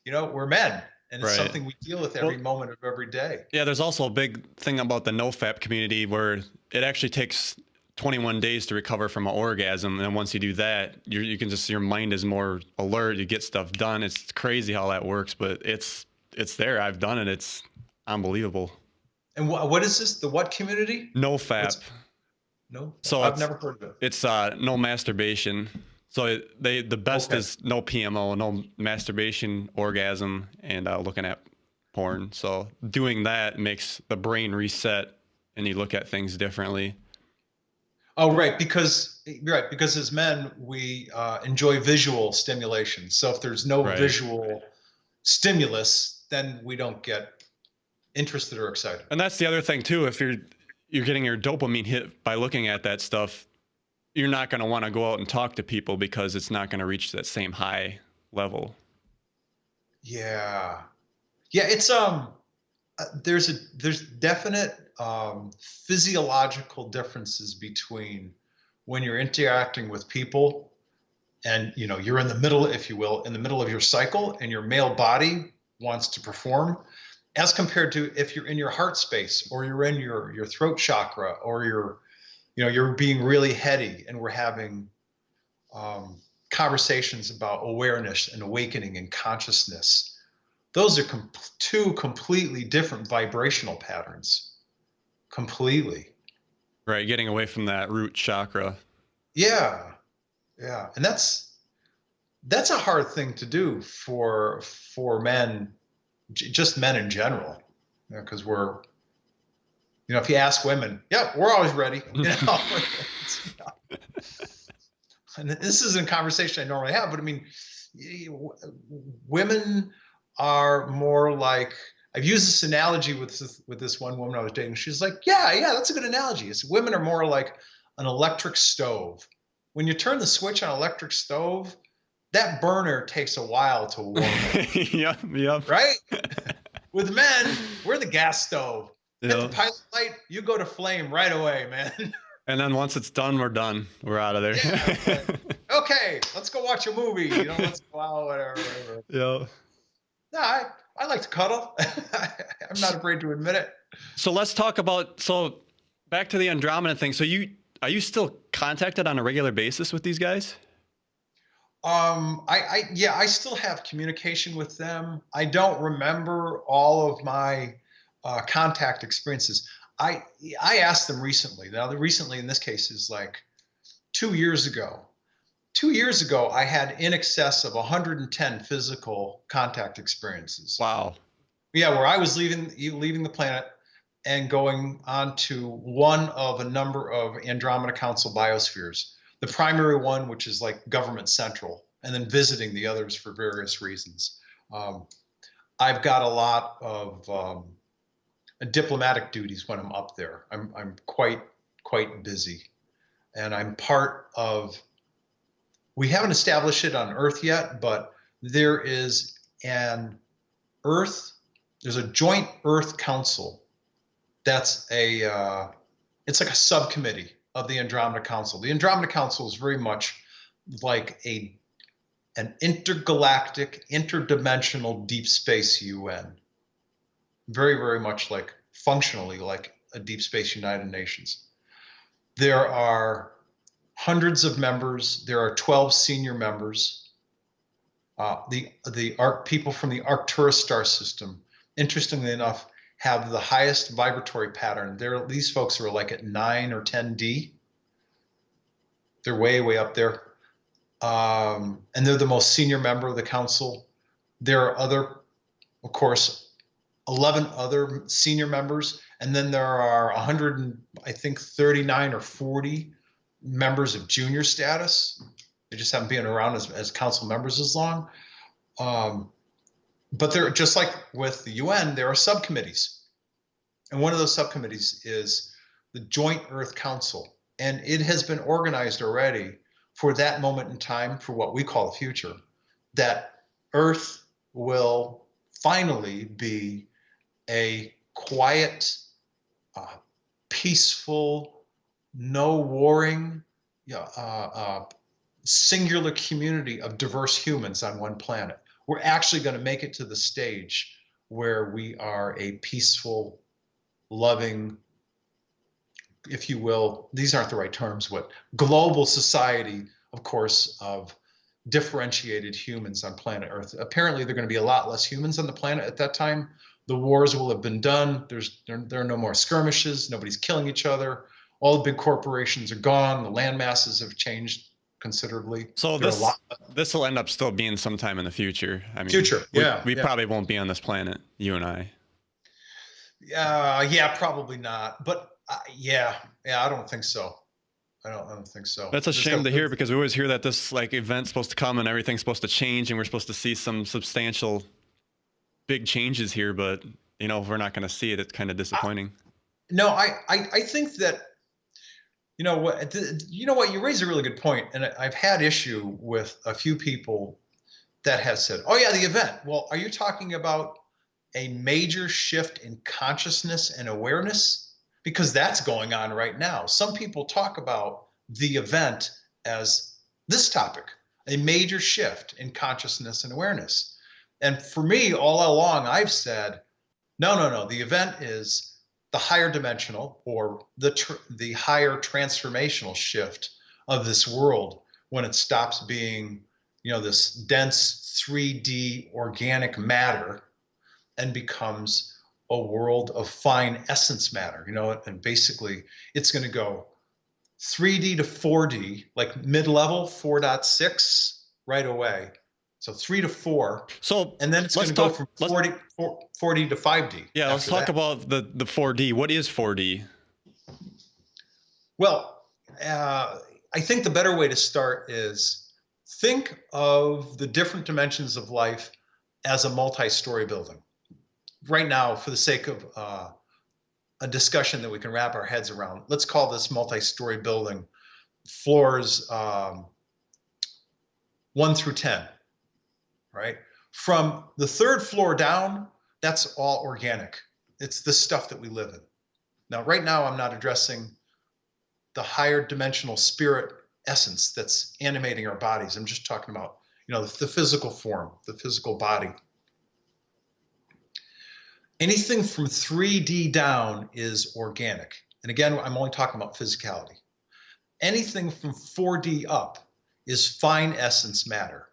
we're men. And it's something we deal with every moment of every day. Yeah, there's also a big thing about the NoFap community where it actually takes 21 days to recover from an orgasm. And then once you do that, you can just, your mind is more alert. You get stuff done. It's crazy how that works, but it's there. I've done it. It's unbelievable. And what is this? The what community? NoFap. No, so I've never heard of it. It's no masturbation. So the best is no PMO, no masturbation, orgasm, and looking at porn. So doing that makes the brain reset, and you look at things differently. Oh, because as men we enjoy visual stimulation. So if there's no visual stimulus, then we don't get interested or excited. And that's the other thing too. If you're getting your dopamine hit by looking at that stuff, you're not going to want to go out and talk to people because it's not going to reach that same high level. Yeah. It's there's definite physiological differences between when you're interacting with people and you're in the middle, if you will, in the middle of your cycle and your male body wants to perform, as compared to if you're in your heart space or you're in your throat chakra or you're being really heady and we're having conversations about awareness and awakening and consciousness. Those are two completely different vibrational patterns. Completely. Right, getting away from that root chakra. Yeah. And that's a hard thing to do for men, just men in general, because we're, if you ask women, we're always ready. And this isn't a conversation I normally have, but I mean, women are more like, I've used this analogy with this one woman I was dating. She's like, yeah, that's a good analogy. It's women are more like an electric stove. When you turn the switch on an electric stove, that burner takes a while to warm up. Yep. Right? With men, we're the gas stove. Hit the pilot light, you go to flame right away, man. And then once it's done, we're done. We're out of there. Yeah, okay, let's go watch a movie. Let's go out, whatever. Yeah. No, I like to cuddle. I'm not afraid to admit it. So let's talk about, back to the Andromeda thing. So are you still contacted on a regular basis with these guys? I still have communication with them. I don't remember all of my contact experiences. I asked them recently. Now, recently in this case is like 2 years ago. 2 years ago, I had in excess of 110 physical contact experiences. Wow. Yeah, where I was leaving the planet and going on to one of a number of Andromeda Council biospheres. The primary one, which is like government central, and then visiting the others for various reasons. I've got a lot of diplomatic duties when I'm up there. I'm quite busy, and I'm part of. We haven't established it on Earth yet, but there is there's a joint Earth Council. That's it's like a subcommittee of the Andromeda Council. The Andromeda Council is very much like an intergalactic, interdimensional deep space UN. Very, very much like functionally like a deep space United Nations. There are hundreds of members. There are 12 senior members. The people from the Arcturus star system, interestingly enough, have the highest vibratory pattern. These folks are like at 9 or 10D. They're way, way up there. And they're the most senior member of the council. There are of course, 11 other senior members. And then there are 39 or 40 members of junior status. They just haven't been around as council members as long. But they're just like with the UN, there are subcommittees. And one of those subcommittees is the Joint Earth Council. And it has been organized already for that moment in time, for what we call the future, that Earth will finally be a quiet, peaceful, no warring, singular community of diverse humans on one planet. We're actually going to make it to the stage where we are a peaceful, loving, if you will, these aren't the right terms, global society, of course, of differentiated humans on planet Earth. Apparently, there are going to be a lot less humans on the planet at that time. The wars will have been done. There are no more skirmishes. Nobody's killing each other. All the big corporations are gone. The land masses have changed considerably. So this will end up still being sometime in the future. I mean, we probably won't be on this planet, you and I. Yeah, probably not. But I don't think so. I don't think so. That's a shame to hear, because we always hear that this like event's supposed to come and everything's supposed to change and we're supposed to see some substantial big changes here, but you know, if we're not going to see it, it's kind of disappointing. No, I think that, you know what, you raise a really good point, and I've had issue with a few people that have said, oh yeah, the event. Well, are you talking about a major shift in consciousness and awareness? Because that's going on right now. Some people talk about the event as this topic, a major shift in consciousness and awareness. And for me, all along, I've said, no, the event is the higher dimensional, or the higher transformational shift of this world, when it stops being, you know, this dense 3D organic matter and becomes a world of fine essence matter, you know, and basically it's going to go 3D to 4D, like mid-level 4.6 right away. So 3 to 4. So, and then it's going to go from 40 to 5D. Yeah, let's talk about the 4D. What is 4D? Well, I think the better way to start is think of the different dimensions of life as a multi-story building. Right now, for the sake of a discussion that we can wrap our heads around, let's call this multi-story building floors 1 through 10, right? From the 3rd floor down, that's all organic. It's the stuff that we live in. Now, right now, I'm not addressing the higher dimensional spirit essence that's animating our bodies. I'm just talking about, you know, the physical form, the physical body. Anything from 3D down is organic. And again, I'm only talking about physicality. Anything from 4D up is fine essence matter.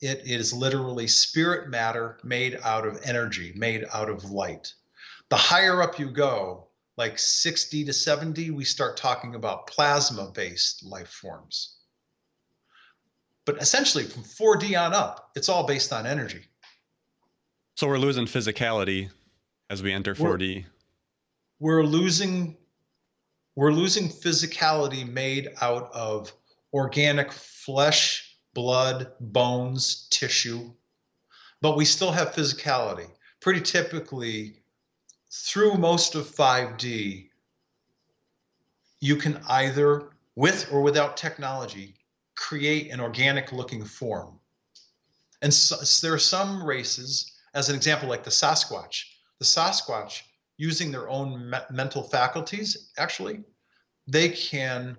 It is literally spirit matter made out of energy, made out of light. The higher up you go, like 6D to 7D, we start talking about plasma-based life forms. But essentially, from 4D on up, it's all based on energy. So we're losing physicality as we enter 4D. We're losing physicality made out of organic flesh, blood, bones, tissue, but we still have physicality. Pretty typically, through most of 5D, you can either, with or without technology, create an organic looking form. And so, there are some races, as an example, like the Sasquatch. The Sasquatch, using their own mental faculties, actually, they can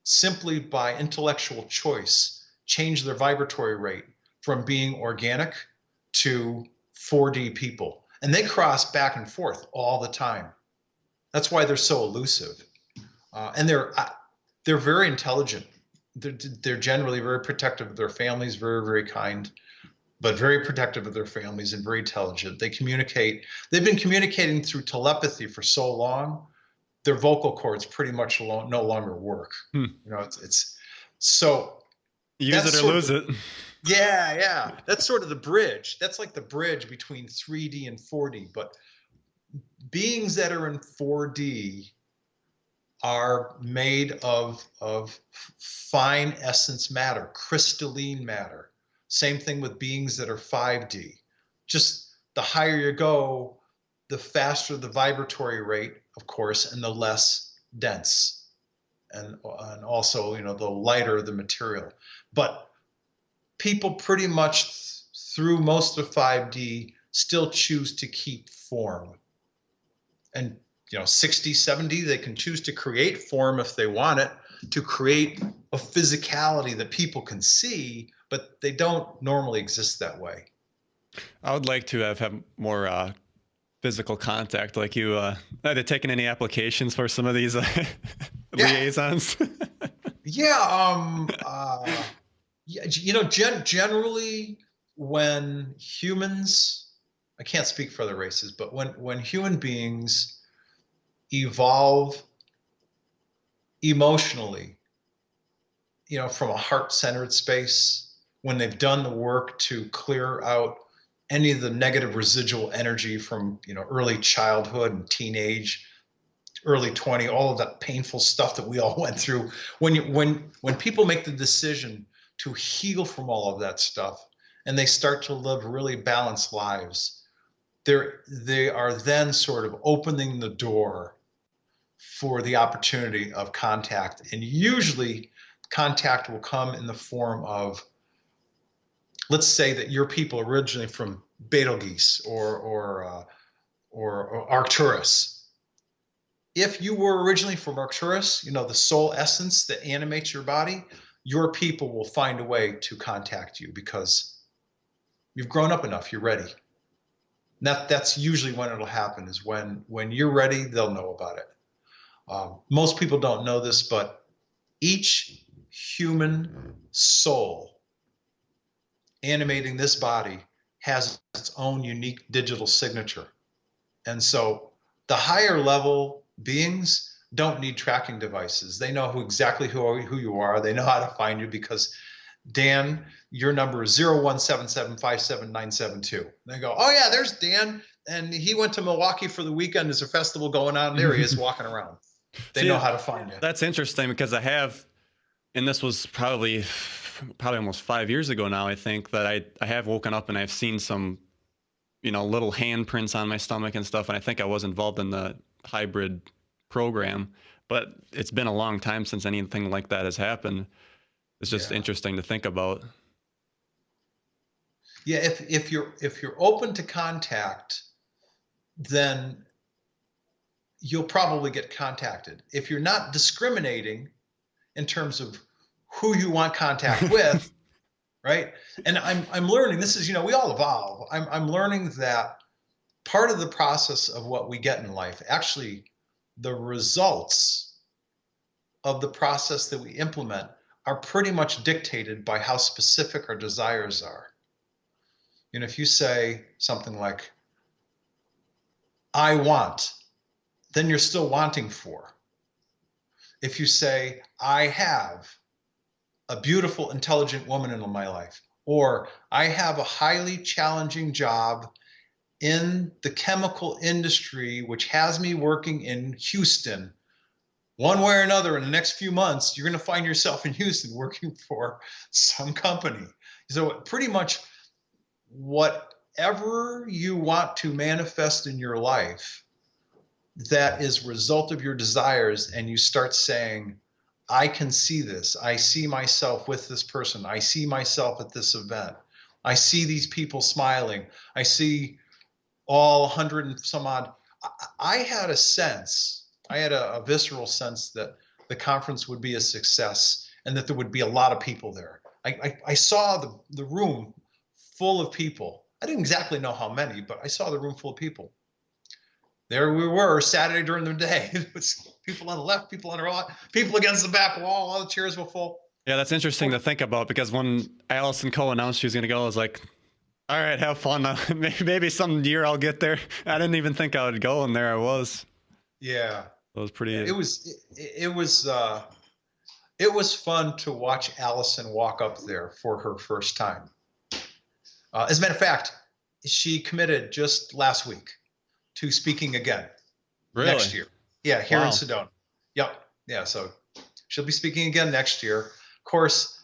simply by intellectual choice change their vibratory rate from being organic to 4D people. And they cross back and forth all the time. That's why they're so elusive. And they're very intelligent. They're generally very protective of their families, very, very kind, but very protective of their families and very intelligent. They communicate. They've been communicating through telepathy for so long, their vocal cords pretty much no longer work. You know, it's so. Use it or lose it. Yeah. That's sort of the bridge. That's like the bridge between 3D and 4D. But beings that are in 4D are made of fine essence matter, crystalline matter. Same thing with beings that are 5D. Just the higher you go, the faster the vibratory rate, of course, and the less dense. And also, you know, the lighter the material. But people pretty much through most of 5D still choose to keep form. And, you know, 60, 70, they can choose to create form if they want it, to create a physicality that people can see, but they don't normally exist that way. I would like to have more physical contact like you. Have you taken any applications for some of these liaisons? You know, generally when humans, I can't speak for other races, but when human beings evolve emotionally, you know, from a heart-centered space, when they've done the work to clear out any of the negative residual energy from, you know, early childhood and teenage, early 20, all of that painful stuff that we all went through. When people make the decision to heal from all of that stuff and they start to live really balanced lives, they are then sort of opening the door for the opportunity of contact. And usually contact will come in the form of, let's say that your people are originally from Betelgeuse or Arcturus. If you were originally from Arcturus, the soul essence that animates your body, your people will find a way to contact you because you've grown up enough, you're ready. That's usually when it'll happen, is when you're ready, they'll know about it. Most people don't know this, but each human soul animating this body has its own unique digital signature. And so the higher level beings don't need tracking devices. They know exactly who you are. They know how to find you because, Dan, your number is 017757972. They go, oh yeah, there's Dan, and he went to Milwaukee for the weekend. There's a festival going on. There he is walking around. They know how to find you. That's interesting because I have, and this was probably almost 5 years ago now, I think, that I have woken up and I've seen some, little handprints on my stomach and stuff. And I think I was involved in the hybrid program, but it's been a long time since anything like that has happened. It's just interesting to think about. Yeah, if you're open to contact, then you'll probably get contacted. If you're not discriminating in terms of who you want contact with, right? And I'm learning, this is, we all evolve. I'm learning that part of the process of what we get in life, actually the results of the process that we implement are pretty much dictated by how specific our desires are. If you say something like, I want, then you're still wanting for. If you say, I have a beautiful, intelligent woman in my life, or I have a highly challenging job in the chemical industry, which has me working in Houston, one way or another, in the next few months, you're going to find yourself in Houston working for some company. So pretty much whatever you want to manifest in your life, that is a result of your desires, and you start saying, I can see this. I see myself with this person. I see myself at this event. I see these people smiling. I see all 100 and some odd. I had a visceral sense that the conference would be a success and that there would be a lot of people there. I saw the room full of people. I didn't exactly know how many, but I saw the room full of people. There we were Saturday during the day. It was people on the left, people on the right, people against the back wall. All the chairs were full. Yeah, that's interesting to think about because when Allison Coe announced she was going to go, I was like, all right, have fun. Maybe some year I'll get there. I didn't even think I would go, and there I was. Yeah. It was pretty. It was fun to watch Allison walk up there for her first time. As a matter of fact, she committed just last week to speaking again next year. Yeah, here in Sedona. Yep. Yeah, so she'll be speaking again next year. Of course,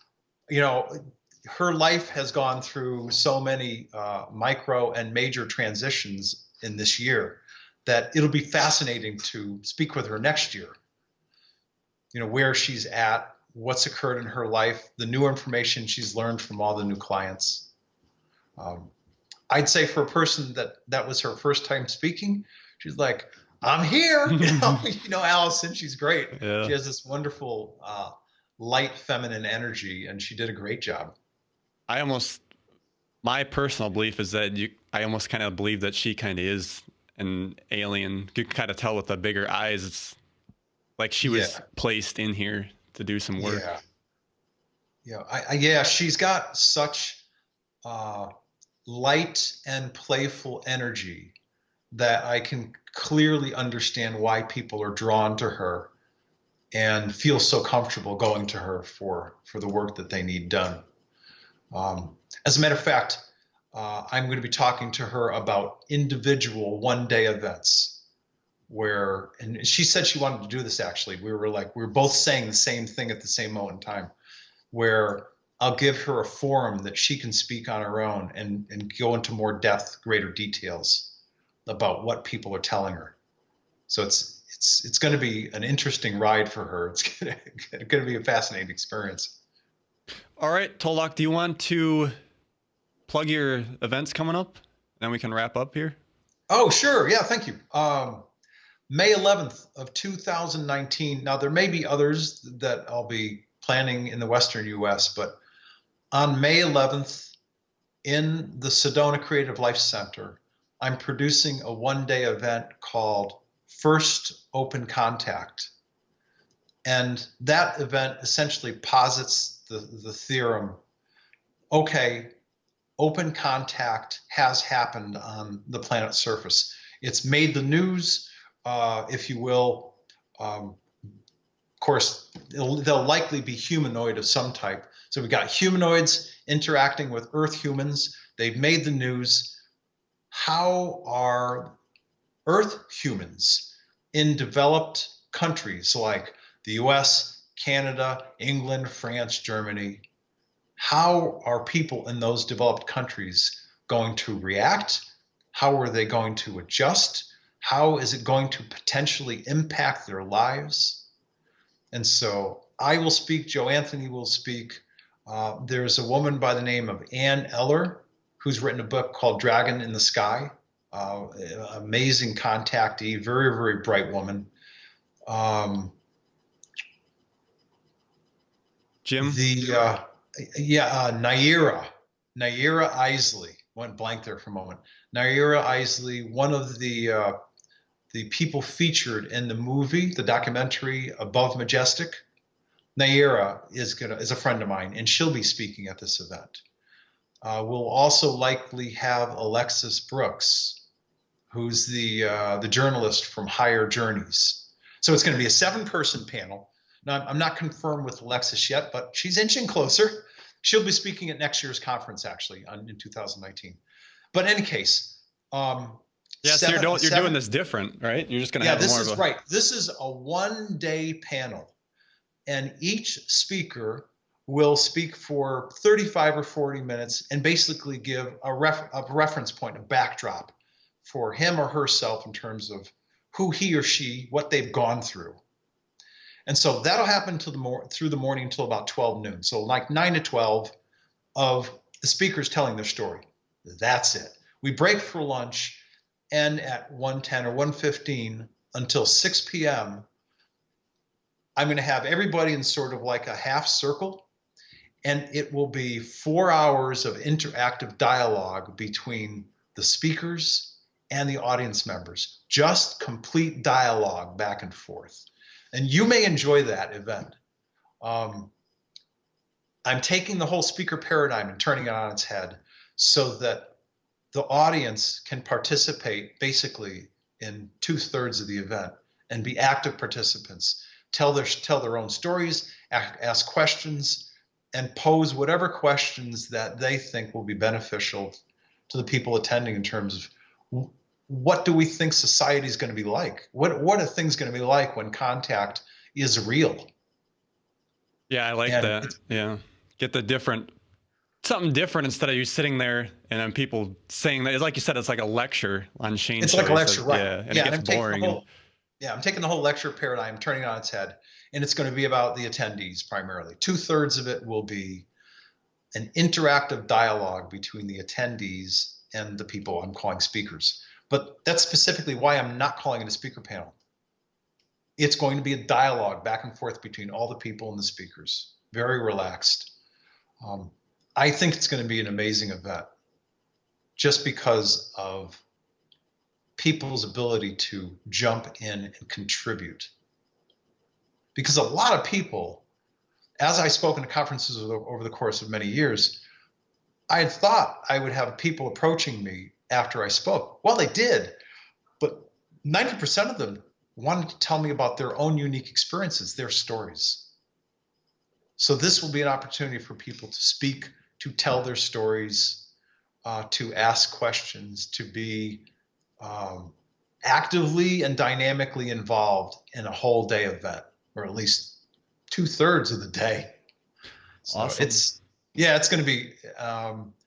her life has gone through so many micro and major transitions in this year that it'll be fascinating to speak with her next year. Where she's at, what's occurred in her life, the new information she's learned from all the new clients. I'd say for a person that was her first time speaking, she's like, I'm here. Allison, she's great. Yeah. She has this wonderful light feminine energy, and she did a great job. My personal belief is that I almost kind of believe that she kind of is an alien. You can kind of tell with the bigger eyes. It's like she was placed in here to do some work. Yeah. She's got such light and playful energy that I can clearly understand why people are drawn to her and feel so comfortable going to her for the work that they need done. As a matter of fact, I'm going to be talking to her about individual one-day events and she said she wanted to do this actually. We were both saying the same thing at the same moment in time, where I'll give her a forum that she can speak on her own and go into more depth, greater details about what people are telling her. So it's going to be an interesting ride for her. It's going to be a fascinating experience. All right, Tolec, do you want to plug your events coming up? Then we can wrap up here. Oh, sure. Yeah, thank you. May 11th of 2019. Now, there may be others that I'll be planning in the Western U.S., but on May 11th in the Sedona Creative Life Center, I'm producing a one-day event called First Open Contact. And that event essentially posits the theorem, okay, open contact has happened on the planet's surface. It's made the news, if you will. Of course, they'll likely be humanoid of some type. So we've got humanoids interacting with Earth humans. They've made the news. How are Earth humans in developed countries like the US, Canada, England, France, Germany, how are people in those developed countries going to react? How are they going to adjust? How is it going to potentially impact their lives? And so I will speak, Joe Anthony will speak. There's a woman by the name of Ann Eller who's written a book called Dragon in the Sky. Amazing contactee, very, very bright woman. Jim? Naira Isley. Went blank there for a moment. Naira Isley, one of the people featured in the movie, the documentary Above Majestic. Naira is a friend of mine, and she'll be speaking at this event. We'll also likely have Alexis Brooks, who's the journalist from Higher Journeys. So it's going to be a 7-person panel. Now, I'm not confirmed with Alexis yet, but she's inching closer. She'll be speaking at next year's conference, actually, in 2019. But in any case, so you're doing this different, right? You're just going to have more of a... right. This is a one-day panel, and each speaker will speak for 35 or 40 minutes and basically give a reference point, a backdrop for him or herself in terms of who he or she, what they've gone through. And so that'll happen through the morning until about 12 noon. So like 9 to 12 of the speakers telling their story. That's it. We break for lunch, and at 1:10 or 1:15 until 6 p.m., I'm going to have everybody in sort of like a half circle, and it will be 4 hours of interactive dialogue between the speakers and the audience members. Just complete dialogue back and forth. And you may enjoy that event. I'm taking the whole speaker paradigm and turning it on its head so that the audience can participate basically in 2/3 of the event and be active participants, tell their own stories, ask questions, and pose whatever questions that they think will be beneficial to the people attending in terms of what do we think society is going to be like? What are things going to be like when contact is real? Yeah, I like that. Yeah. Get something different instead of you sitting there and then people saying that. It's like you said, it's like a lecture on Shane. It's like a lecture, right? Yeah, and it gets boring. I'm taking the whole lecture paradigm, turning it on its head, and it's going to be about the attendees primarily. 2/3 of it will be an interactive dialogue between the attendees and the people I'm calling speakers. But that's specifically why I'm not calling it a speaker panel. It's going to be a dialogue back and forth between all the people and the speakers. Very relaxed. I think it's going to be an amazing event just because of people's ability to jump in and contribute. Because a lot of people, as I spoke in conferences over the course of many years, I had thought I would have people approaching me after I spoke. Well, they did, but 90% of them wanted to tell me about their own unique experiences, their stories. So this will be an opportunity for people to speak, to tell their stories, to ask questions, to be actively and dynamically involved in a whole day event, or at least 2/3 of the day. So Awesome. it's going to be,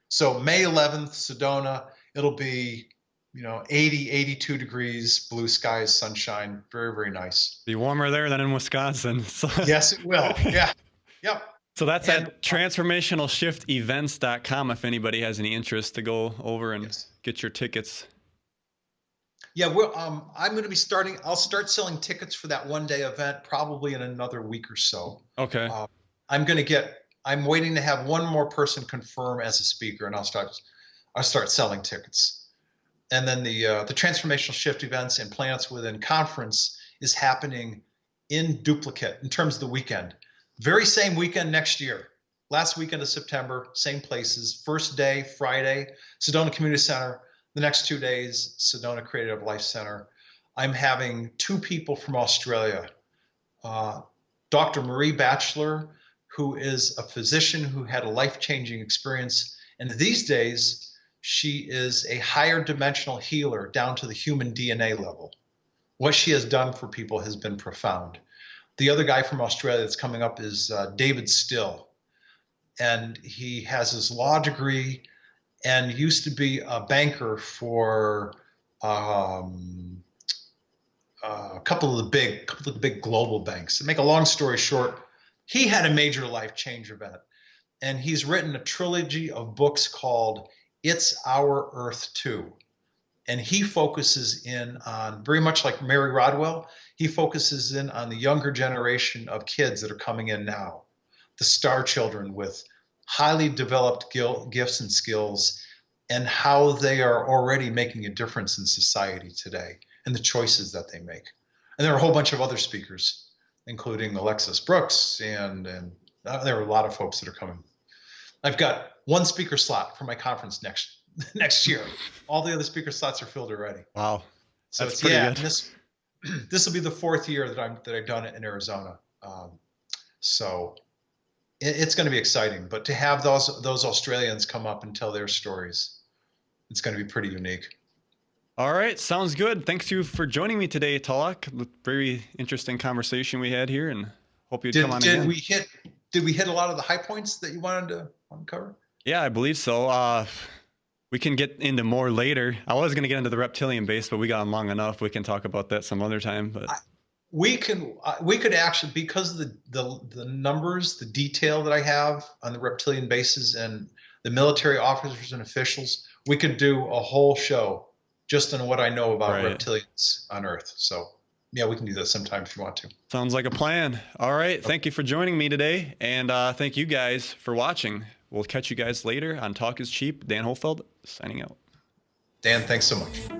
so May 11th, Sedona, it'll be, 80, 82 degrees, blue skies, sunshine, very, very nice. Be warmer there than in Wisconsin. So Yes, it will. Yeah. Yep. So that's at transformationalshiftevents.com if anybody has any interest to go over and get your tickets. Yeah, I'm going to be I'll start selling tickets for that one-day event probably in another week or so. Okay. I'm waiting to have one more person confirm as a speaker, and I'll start selling tickets. And then the Transformational Shift Events and Planets Within Conference is happening in duplicate in terms of the weekend. Very same weekend next year. Last weekend of September, same places. First day, Friday, Sedona Community Center. The next 2 days, Sedona Creative Life Center. I'm having 2 people from Australia. Dr. Marie Batchelor, who is a physician who had a life-changing experience. And these days, she is a higher dimensional healer down to the human DNA level. What she has done for people has been profound. The other guy from Australia that's coming up is David Still. And he has his law degree and used to be a banker for a couple of the big global banks. To make a long story short, he had a major life change event. And he's written a trilogy of books called It's Our Earth Too. And he focuses in on, very much like Mary Rodwell, he focuses in on the younger generation of kids that are coming in now, the star children with highly developed gifts and skills, and how they are already making a difference in society today and the choices that they make. And there are a whole bunch of other speakers, including Alexis Brooks, and there are a lot of folks that are coming. I've got 1 speaker slot for my conference next year. All the other speaker slots are filled already. Wow. So That's pretty good. This will be the 4th year that I've done it in Arizona. So it's going to be exciting. But to have those Australians come up and tell their stories, it's going to be pretty unique. All right. Sounds good. Thanks you for joining me today, Tolec. Very interesting conversation we had here, and hope you'd come on again. Did we hit a lot of the high points that you wanted to cover? Yeah, I believe so. We can get into more later. I was going to get into the reptilian base, but we got on long enough. We can talk about that some other time. But we could actually, because of the numbers, the detail that I have on the reptilian bases and the military officers and officials, we could do a whole show just on what I know about reptilians on Earth. So yeah, we can do that sometime if you want to. Sounds like a plan. All right. Thank you for joining me today. And thank you guys for watching. We'll catch you guys later on Talk is Cheap. Dan Hohlfeld signing out. Dan, thanks so much.